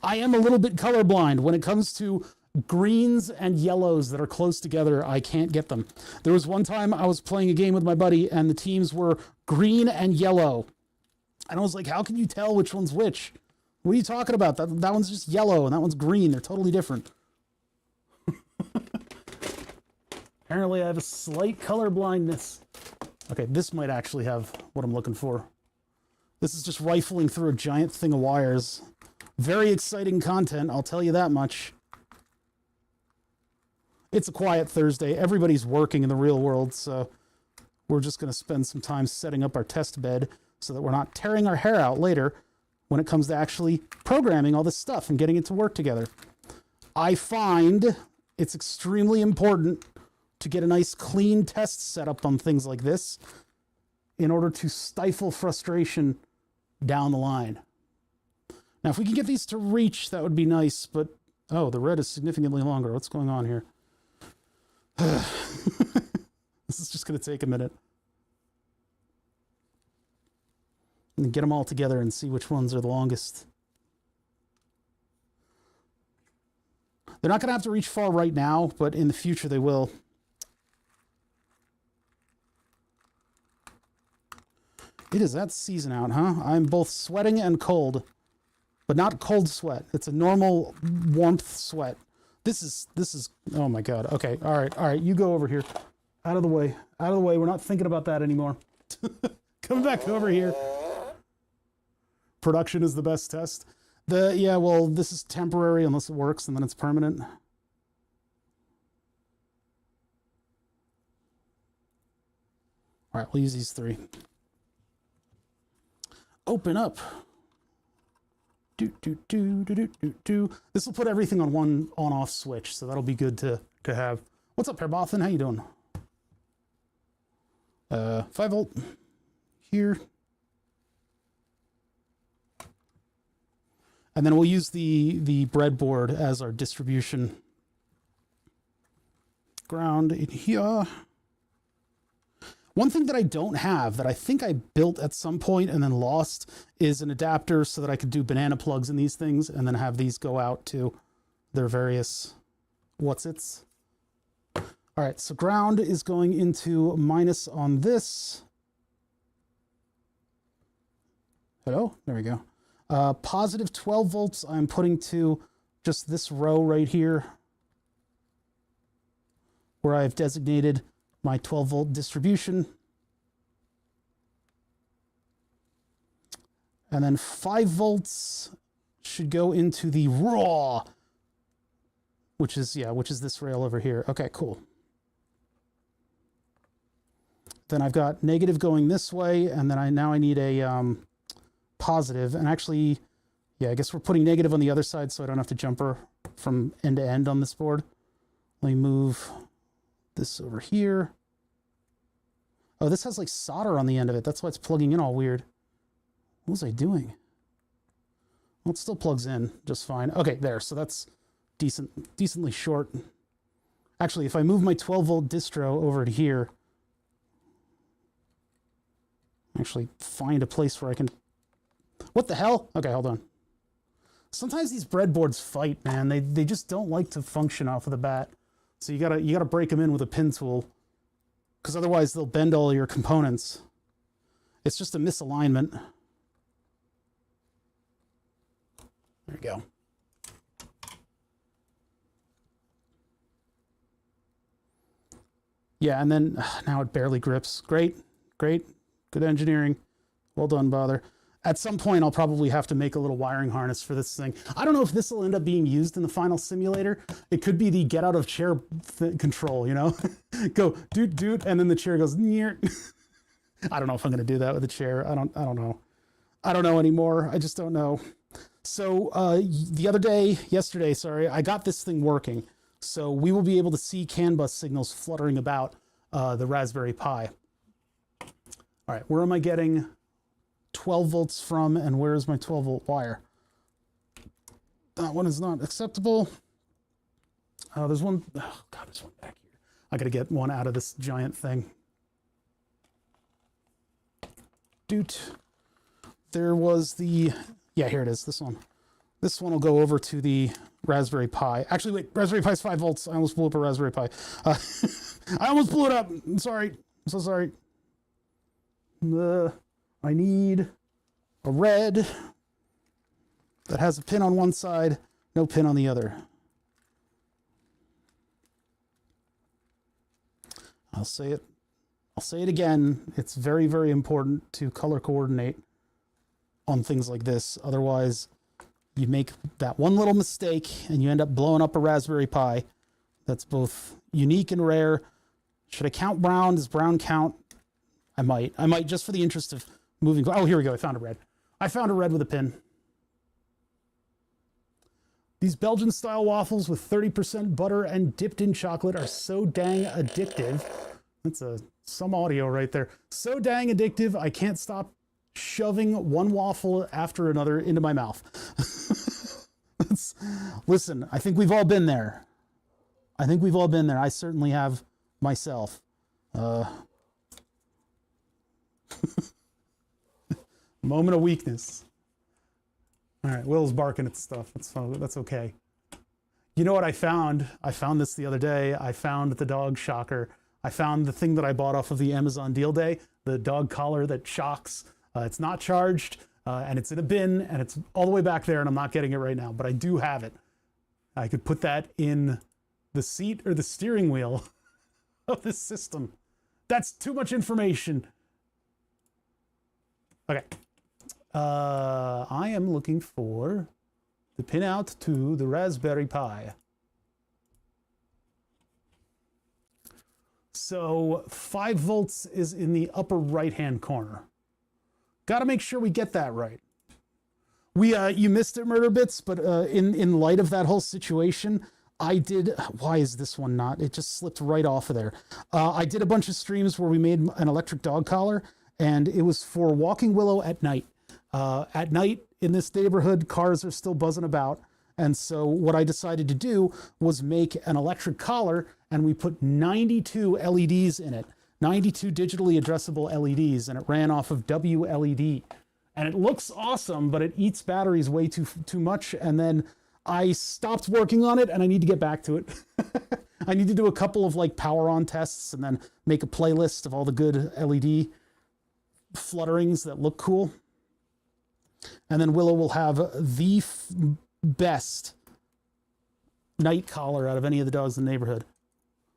I am a little bit colorblind when it comes to greens and yellows that are close together. I can't get them. There was one time I was playing a game with my buddy and the teams were green and yellow. And I was like, how can you tell which one's which? What are you talking about? That one's just yellow and that one's green. They're totally different. Apparently I have a slight color blindness. Okay, this might actually have what I'm looking for. This is just rifling through a giant thing of wires. Very exciting content, I'll tell you that much. It's a quiet Thursday. Everybody's working in the real world, so we're just going to spend some time setting up our test bed so that we're not tearing our hair out later when it comes to actually programming all this stuff and getting it to work together. I find it's extremely important to get a nice clean test set up on things like this in order to stifle frustration down the line. Now, if we can get these to reach, that would be nice, but oh, the red is significantly longer. What's going on here? This is just going to take a minute. And get them all together and see which ones are the longest. They're not going to have to reach far right now, but in the future they will. It is that season out, huh? I'm both sweating and cold, but not cold sweat. It's a normal warmth sweat. This is, oh my God. Okay. All right. You go over here. Out of the way. Out of the way. We're not thinking about that anymore. Come back over here. Production is the best test. Yeah, well, this is temporary unless it works, and then it's permanent. All right, we'll use these three. Open up. This will put everything on one on-off switch, so that'll be good to have. What's up, Herbothan? How you doing? 5 volt here. And then we'll use the breadboard as our distribution. Ground in here. One thing that I don't have that I think I built at some point and then lost is an adapter so that I could do banana plugs in these things and then have these go out to their various what's-its. All right, so ground is going into minus on this. Hello? There we go. Positive 12 volts I'm putting to just this row right here, where I've designated my 12 volt distribution. And then 5 volts should go into the raw, which is this rail over here. Okay, cool. Then I've got negative going this way, and then I need a positive. And actually, yeah, I guess we're putting negative on the other side so I don't have to jumper from end to end on this board. Let me move this over here. Oh, this has like solder on the end of it. That's why it's plugging in all weird. What was I doing? Well, it still plugs in just fine. Okay, there. So that's decently short. Actually, if I move my 12 volt distro over to here, actually find a place where I can... What the hell? Okay, hold on. Sometimes these breadboards fight, man. They just don't like to function off of the bat. So you gotta break them in with a pin tool, because otherwise they'll bend all your components. It's just a misalignment. There you go. Yeah, and then now it barely grips. Great, great, good engineering. Well done, Bother. At some point, I'll probably have to make a little wiring harness for this thing. I don't know if this will end up being used in the final simulator. It could be the get out of chair control, you know? Go doot doot, and then the chair goes near. I don't know if I'm going to do that with the chair. I don't know. I don't know anymore. I just don't know. So yesterday, I got this thing working. So we will be able to see CAN bus signals fluttering about the Raspberry Pi. All right, where am I getting 12 volts from, and where is my 12 volt wire? That one is not acceptable. There's one, oh God, there's one back here. I gotta get one out of this giant thing. Doot. There was the, yeah, here it is, this one. This one will go over to the Raspberry Pi. Actually, wait, Raspberry Pi's 5 volts. I almost blew up a Raspberry Pi. I almost blew it up. I'm sorry. I'm so sorry. I need a red that has a pin on one side, no pin on the other. I'll say it again. It's very, very important to color coordinate on things like this. Otherwise, you make that one little mistake and you end up blowing up a Raspberry Pi that's both unique and rare. Should I count brown? Does brown count? I might just for the interest of moving. Oh, here we go. I found a red. I found a red with a pin. These Belgian style waffles with 30% butter and dipped in chocolate are so dang addictive. That's some audio right there. So dang addictive, I can't stop shoving one waffle after another into my mouth. Listen, I think we've all been there. I certainly have myself. Moment of weakness. All right, Will's barking at stuff. That's fine. That's okay. You know what I found? I found this the other day. I found the dog shocker. I found the thing that I bought off of the Amazon deal day, the dog collar that shocks. It's not charged, and it's in a bin, and it's all the way back there, and I'm not getting it right now, but I do have it. I could put that in the seat or the steering wheel of this system. That's too much information. Okay. I am looking for the pinout to the Raspberry Pi. So 5 volts is in the upper right-hand corner. Got to make sure we get that right. You missed it, Murder Bits, but in light of that whole situation, I did. Why is this one not? It just slipped right off of there. I did a bunch of streams where we made an electric dog collar, and it was for walking Willow at night. At night in this neighborhood, cars are still buzzing about. And so what I decided to do was make an electric collar, and we put 92 LEDs in it, 92 digitally addressable LEDs, and it ran off of WLED. And it looks awesome, but it eats batteries way too much. And then I stopped working on it, and I need to get back to it. I need to do a couple of like power on tests and then make a playlist of all the good LED flutterings that look cool. And then Willow will have the best night collar out of any of the dogs in the neighborhood.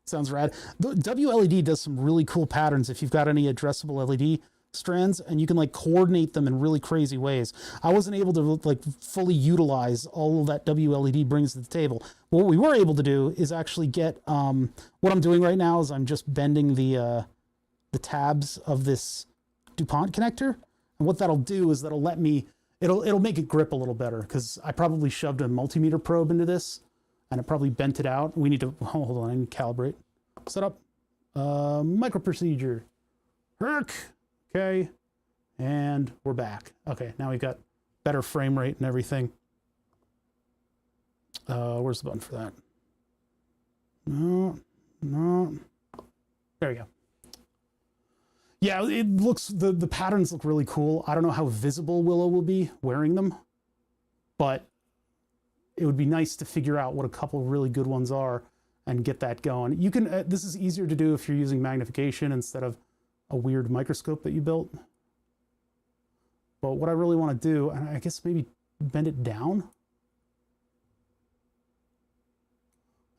Sounds rad. The WLED does some really cool patterns if you've got any addressable LED strands, and you can like coordinate them in really crazy ways. I wasn't able to like fully utilize all of that WLED brings to the table. What we were able to do is actually get, what I'm doing right now is I'm just bending the tabs of this DuPont connector. And what that'll do is that'll let me, it'll make it grip a little better, because I probably shoved a multimeter probe into this and it probably bent it out. We need to, hold on, I need to calibrate. Set up, micro procedure. Herc. Okay, and we're back. Okay, now we've got better frame rate and everything. Where's the button for that? No. There we go. Yeah, it looks, the patterns look really cool. I don't know how visible Willow will be wearing them, but it would be nice to figure out what a couple of really good ones are and get that going. You can, this is easier to do if you're using magnification instead of a weird microscope that you built. But what I really want to do, and I guess maybe bend it down.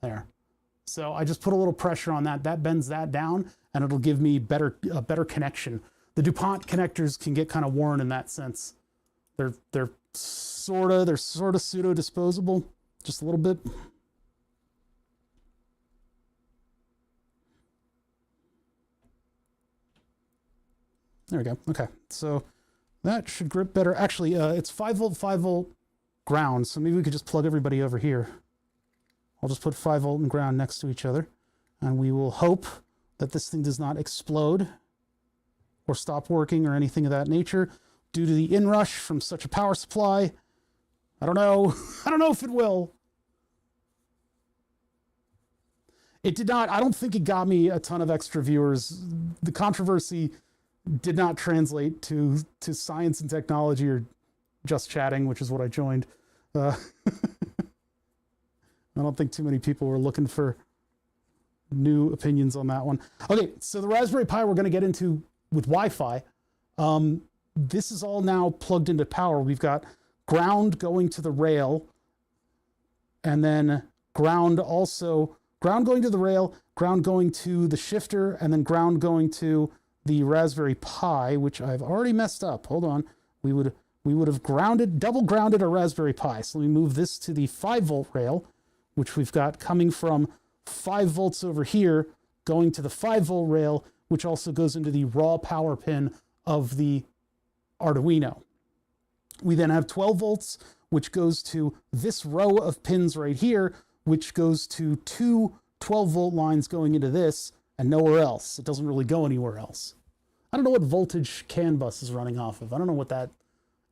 There. So I just put a little pressure on that. That bends that down, and it'll give me a better connection. The DuPont connectors can get kind of worn in that sense. They're sort of pseudo disposable, just a little bit. There we go. Okay, so that should grip better. Actually, it's 5 volt ground, so maybe we could just plug everybody over here. I'll just put 5 volt and ground next to each other, and we will hope that this thing does not explode or stop working or anything of that nature due to the inrush from such a power supply. I don't know. I don't know if it will. It did not. I don't think it got me a ton of extra viewers. The controversy did not translate to science and technology or just chatting, which is what I joined. I don't think too many people were looking for new opinions on that one. Okay, so the Raspberry Pi we're going to get into with Wi-Fi. This is all now plugged into power. We've got ground going to the rail, and then ground going to the rail, ground going to the shifter, and then ground going to the Raspberry Pi, which I've already messed up. Hold on. We would have double grounded a Raspberry Pi. So let me move this to the 5 volt rail, which we've got coming from 5 volts over here, going to the 5 volt rail, which also goes into the raw power pin of the Arduino. We then have 12 volts, which goes to this row of pins right here, which goes to 2 12 volt lines going into this, and nowhere else. It doesn't really go anywhere else. I don't know what voltage CAN bus is running off of. I don't know what that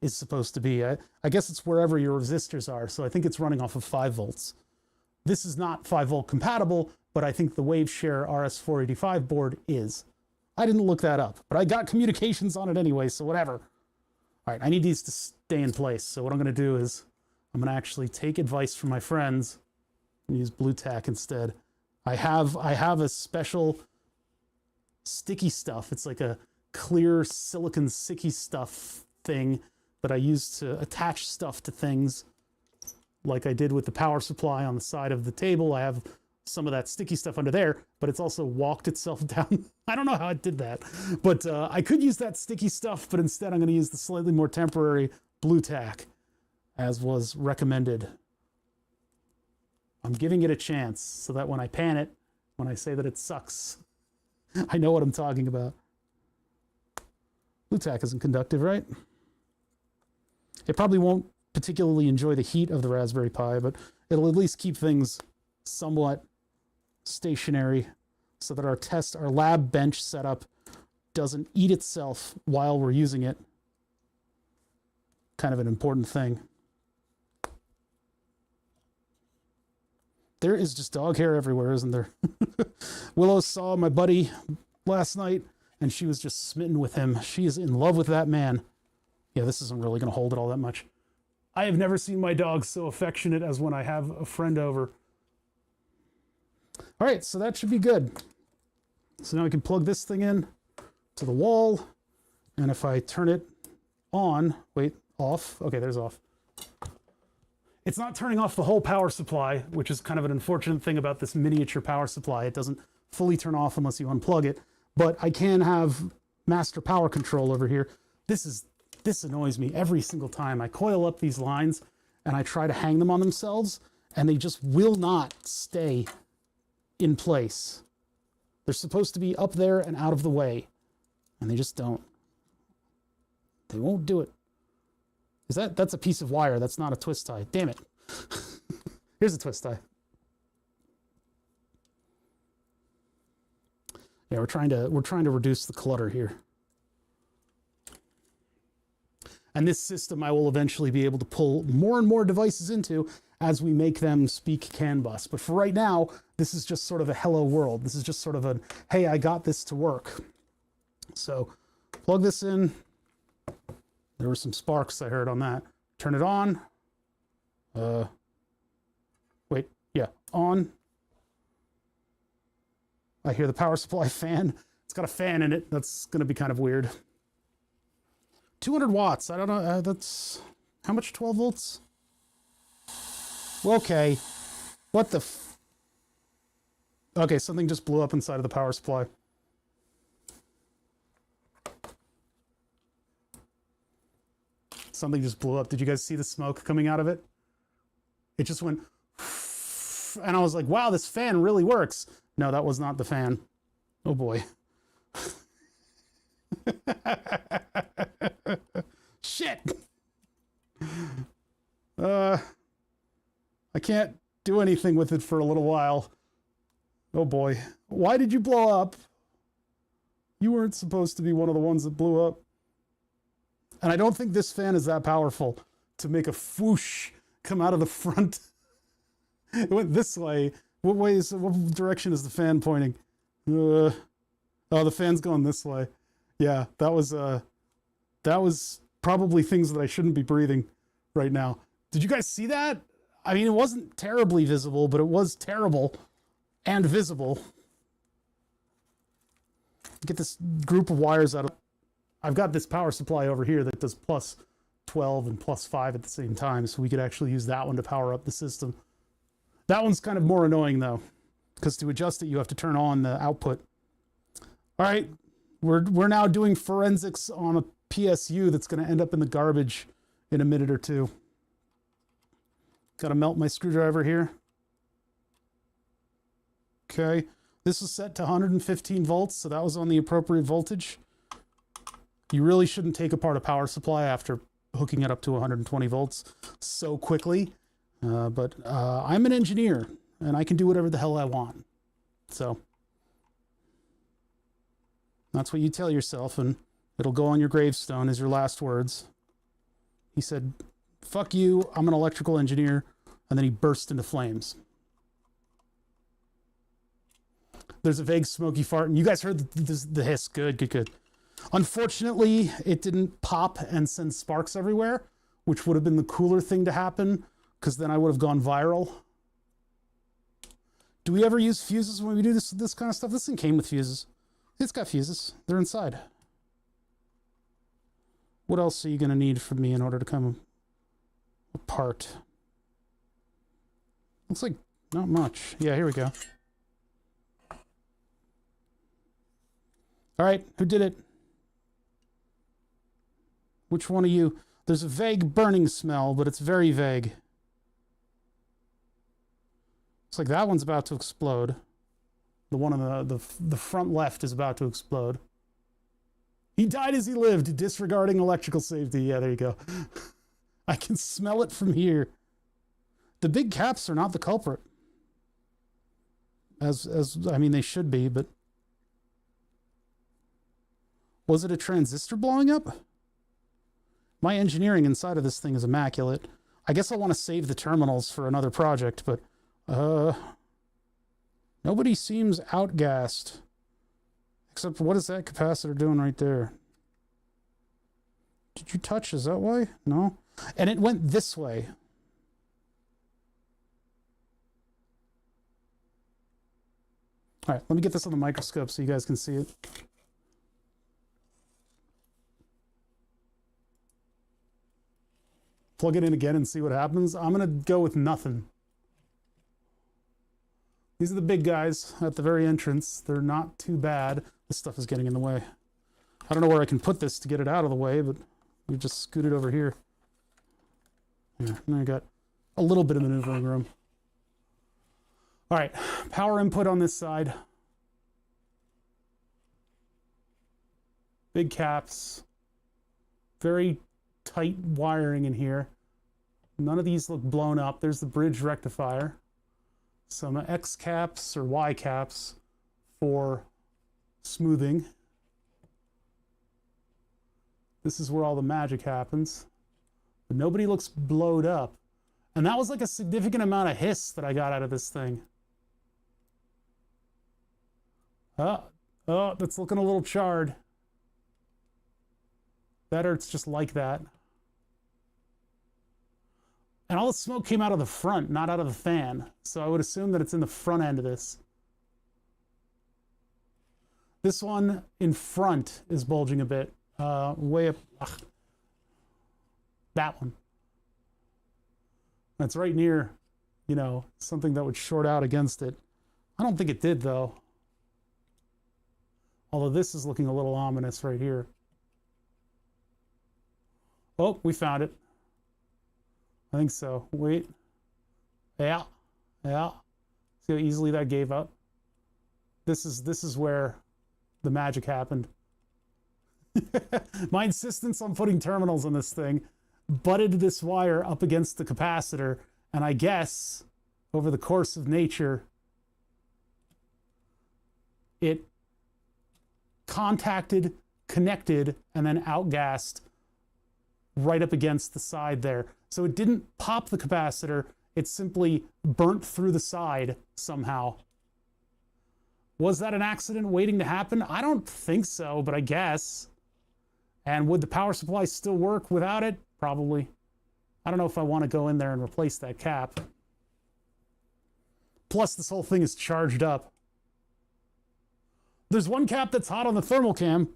is supposed to be. I guess it's wherever your resistors are, so I think it's running off of 5 volts. This is not 5 volt compatible, but I think the WaveShare RS485 board is. I didn't look that up, but I got communications on it anyway, so whatever. All right, I need these to stay in place, so what I'm going to do is I'm going to actually take advice from my friends and use blue tack instead. I have a special sticky stuff. It's like a clear silicon sticky stuff thing that I use to attach stuff to things, like I did with the power supply on the side of the table. I have some of that sticky stuff under there, but it's also walked itself down. I don't know how it did that, but I could use that sticky stuff, but instead I'm going to use the slightly more temporary blue tack, as was recommended. I'm giving it a chance so that when I pan it, when I say that it sucks, I know what I'm talking about. Blue tack isn't conductive, right? It probably won't particularly enjoy the heat of the Raspberry Pi, but it'll at least keep things somewhat stationary so that our lab bench setup doesn't eat itself while we're using it. Kind of an important thing. There is just dog hair everywhere, isn't there? Willow saw my buddy last night, and she was just smitten with him. She is in love with that man. Yeah, this isn't really going to hold it all that much. I have never seen my dog so affectionate as when I have a friend over. All right, so that should be good. So now we can plug this thing in to the wall, and if I turn it on, wait, off. Okay, there's off. It's not turning off the whole power supply, which is kind of an unfortunate thing about this miniature power supply. It doesn't fully turn off unless you unplug it, but I can have master power control over here. This annoys me every single time. I coil up these lines and I try to hang them on themselves and they just will not stay in place. They're supposed to be up there and out of the way, and they just don't. They won't do it. That's a piece of wire. That's not a twist tie. Damn it. Here's a twist tie. Yeah, we're trying to reduce the clutter here. And this system I will eventually be able to pull more and more devices into as we make them speak CAN bus. But for right now, this is just sort of a hello world. This is just sort of a, hey, I got this to work. So plug this in. There were some sparks I heard on that. Turn it on. Wait, yeah, on. I hear the power supply fan. It's got a fan in it. That's going to be kind of weird. 200 watts. I don't know. That's how much? 12 volts? Okay. What the okay, something just blew up inside of the power supply. Something just blew up. Did you guys see the smoke coming out of it? It just went, and I was like, wow, this fan really works. No, that was not the fan. Oh boy. Shit. I can't do anything with it for a little while. Oh boy. Why did you blow up? You weren't supposed to be one of the ones that blew up. And I don't think this fan is that powerful to make a whoosh come out of the front. It went this way. What direction is the fan pointing? Oh, the fan's going this way. Yeah, that was probably things that I shouldn't be breathing right now. Did you guys see that? I mean, it wasn't terribly visible, but it was terrible and visible. Get this group of wires out of... I've got this power supply over here that does plus 12 and plus 5 at the same time, so we could actually use that one to power up the system. That one's kind of more annoying, though, because to adjust it, you have to turn on the output. All right, we're now doing forensics on a PSU that's going to end up in the garbage in a minute or two. Got to melt my screwdriver here. Okay, this was set to 115 volts, so that was on the appropriate voltage. You really shouldn't take apart a power supply after hooking it up to 120 volts so quickly. But I'm an engineer, and I can do whatever the hell I want. So that's what you tell yourself, and it'll go on your gravestone as your last words. He said, fuck you, I'm an electrical engineer, and then he burst into flames. There's a vague smoky fart, and you guys heard the hiss. Good, good, good. Unfortunately, it didn't pop and send sparks everywhere, which would have been the cooler thing to happen, because then I would have gone viral. Do we ever use fuses when we do this kind of stuff? This thing came with fuses. It's got fuses. They're inside. What else are you going to need from me in order to come apart? Looks like not much. Yeah, here we go. All right, who did it? Which one of you? There's a vague burning smell, but it's very vague. Looks like that one's about to explode. The one on the front left is about to explode. He died as he lived, disregarding electrical safety. Yeah, there you go. I can smell it from here. The big caps are not the culprit. As I mean, they should be, but... Was it a transistor blowing up? My engineering inside of this thing is immaculate. I guess I want to save the terminals for another project, but... Nobody seems outgassed. Except, what is that capacitor doing right there? Did you touch? Is that why? No? And it went this way. All right, let me get this on the microscope so you guys can see it. plug it in again and see what happens. I'm gonna go with nothing. These are the big guys at the very entrance. They're not too bad. This stuff is getting in the way. I don't know where I can put this to get it out of the way, but we just scoot it over here. Yeah, and I got a little bit of maneuvering room. All right, power input on this side. Big caps. Very tight wiring in here. None of these look blown up. There's the bridge rectifier. Some X caps or Y caps for smoothing. This is where all the magic happens. But nobody looks blowed up. And that was like a significant amount of hiss that I got out of this thing. Oh, that's looking a little charred. Better, it's just like that. And all the smoke came out of the front, not out of the fan. So I would assume that it's in the front end of this. This one in front is bulging a bit. Way up. Ugh. That one. That's right near, you know, something that would short out against it. I don't think it did, though. Although this is looking a little ominous right here. Oh, we found it. I think so. Wait. Yeah. Yeah. See how easily that gave up? This is where the magic happened. My insistence on putting terminals on this thing butted this wire up against the capacitor, and I guess over the course of nature it contacted, connected, and then outgassed right up against the side there. So it didn't pop the capacitor, it simply burnt through the side somehow. Was that an accident waiting to happen? I don't think so, but I guess. And would the power supply still work without it? Probably. I don't know if I want to go in there and replace that cap. Plus, this whole thing is charged up. There's one cap that's hot on the thermal cam.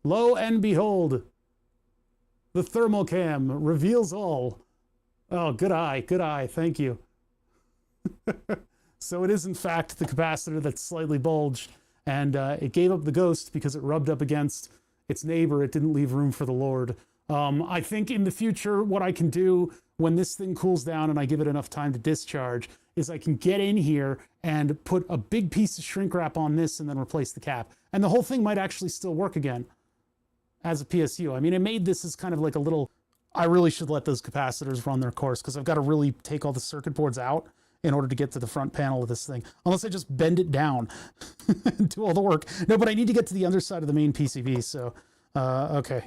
Lo and behold, the thermal cam reveals all. Oh, good eye, thank you. So it is in fact the capacitor that's slightly bulged, and it gave up the ghost because it rubbed up against its neighbor. It didn't leave room for the Lord. I think in the future what I can do when this thing cools down and I give it enough time to discharge is I can get in here and put a big piece of shrink wrap on this and then replace the cap. And the whole thing might actually still work again as a PSU. I mean, I made this as kind of like a little, I really should let those capacitors run their course because I've got to really take all the circuit boards out in order to get to the front panel of this thing. Unless I just bend it down and do all the work. No, but I need to get to the underside of the main PCB, so, okay.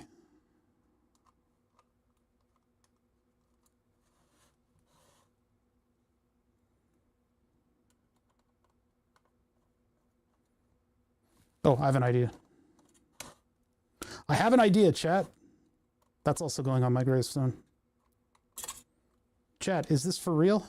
Oh, I have an idea. I have an idea, chat. That's also going on my gravestone. Chat, is this for real?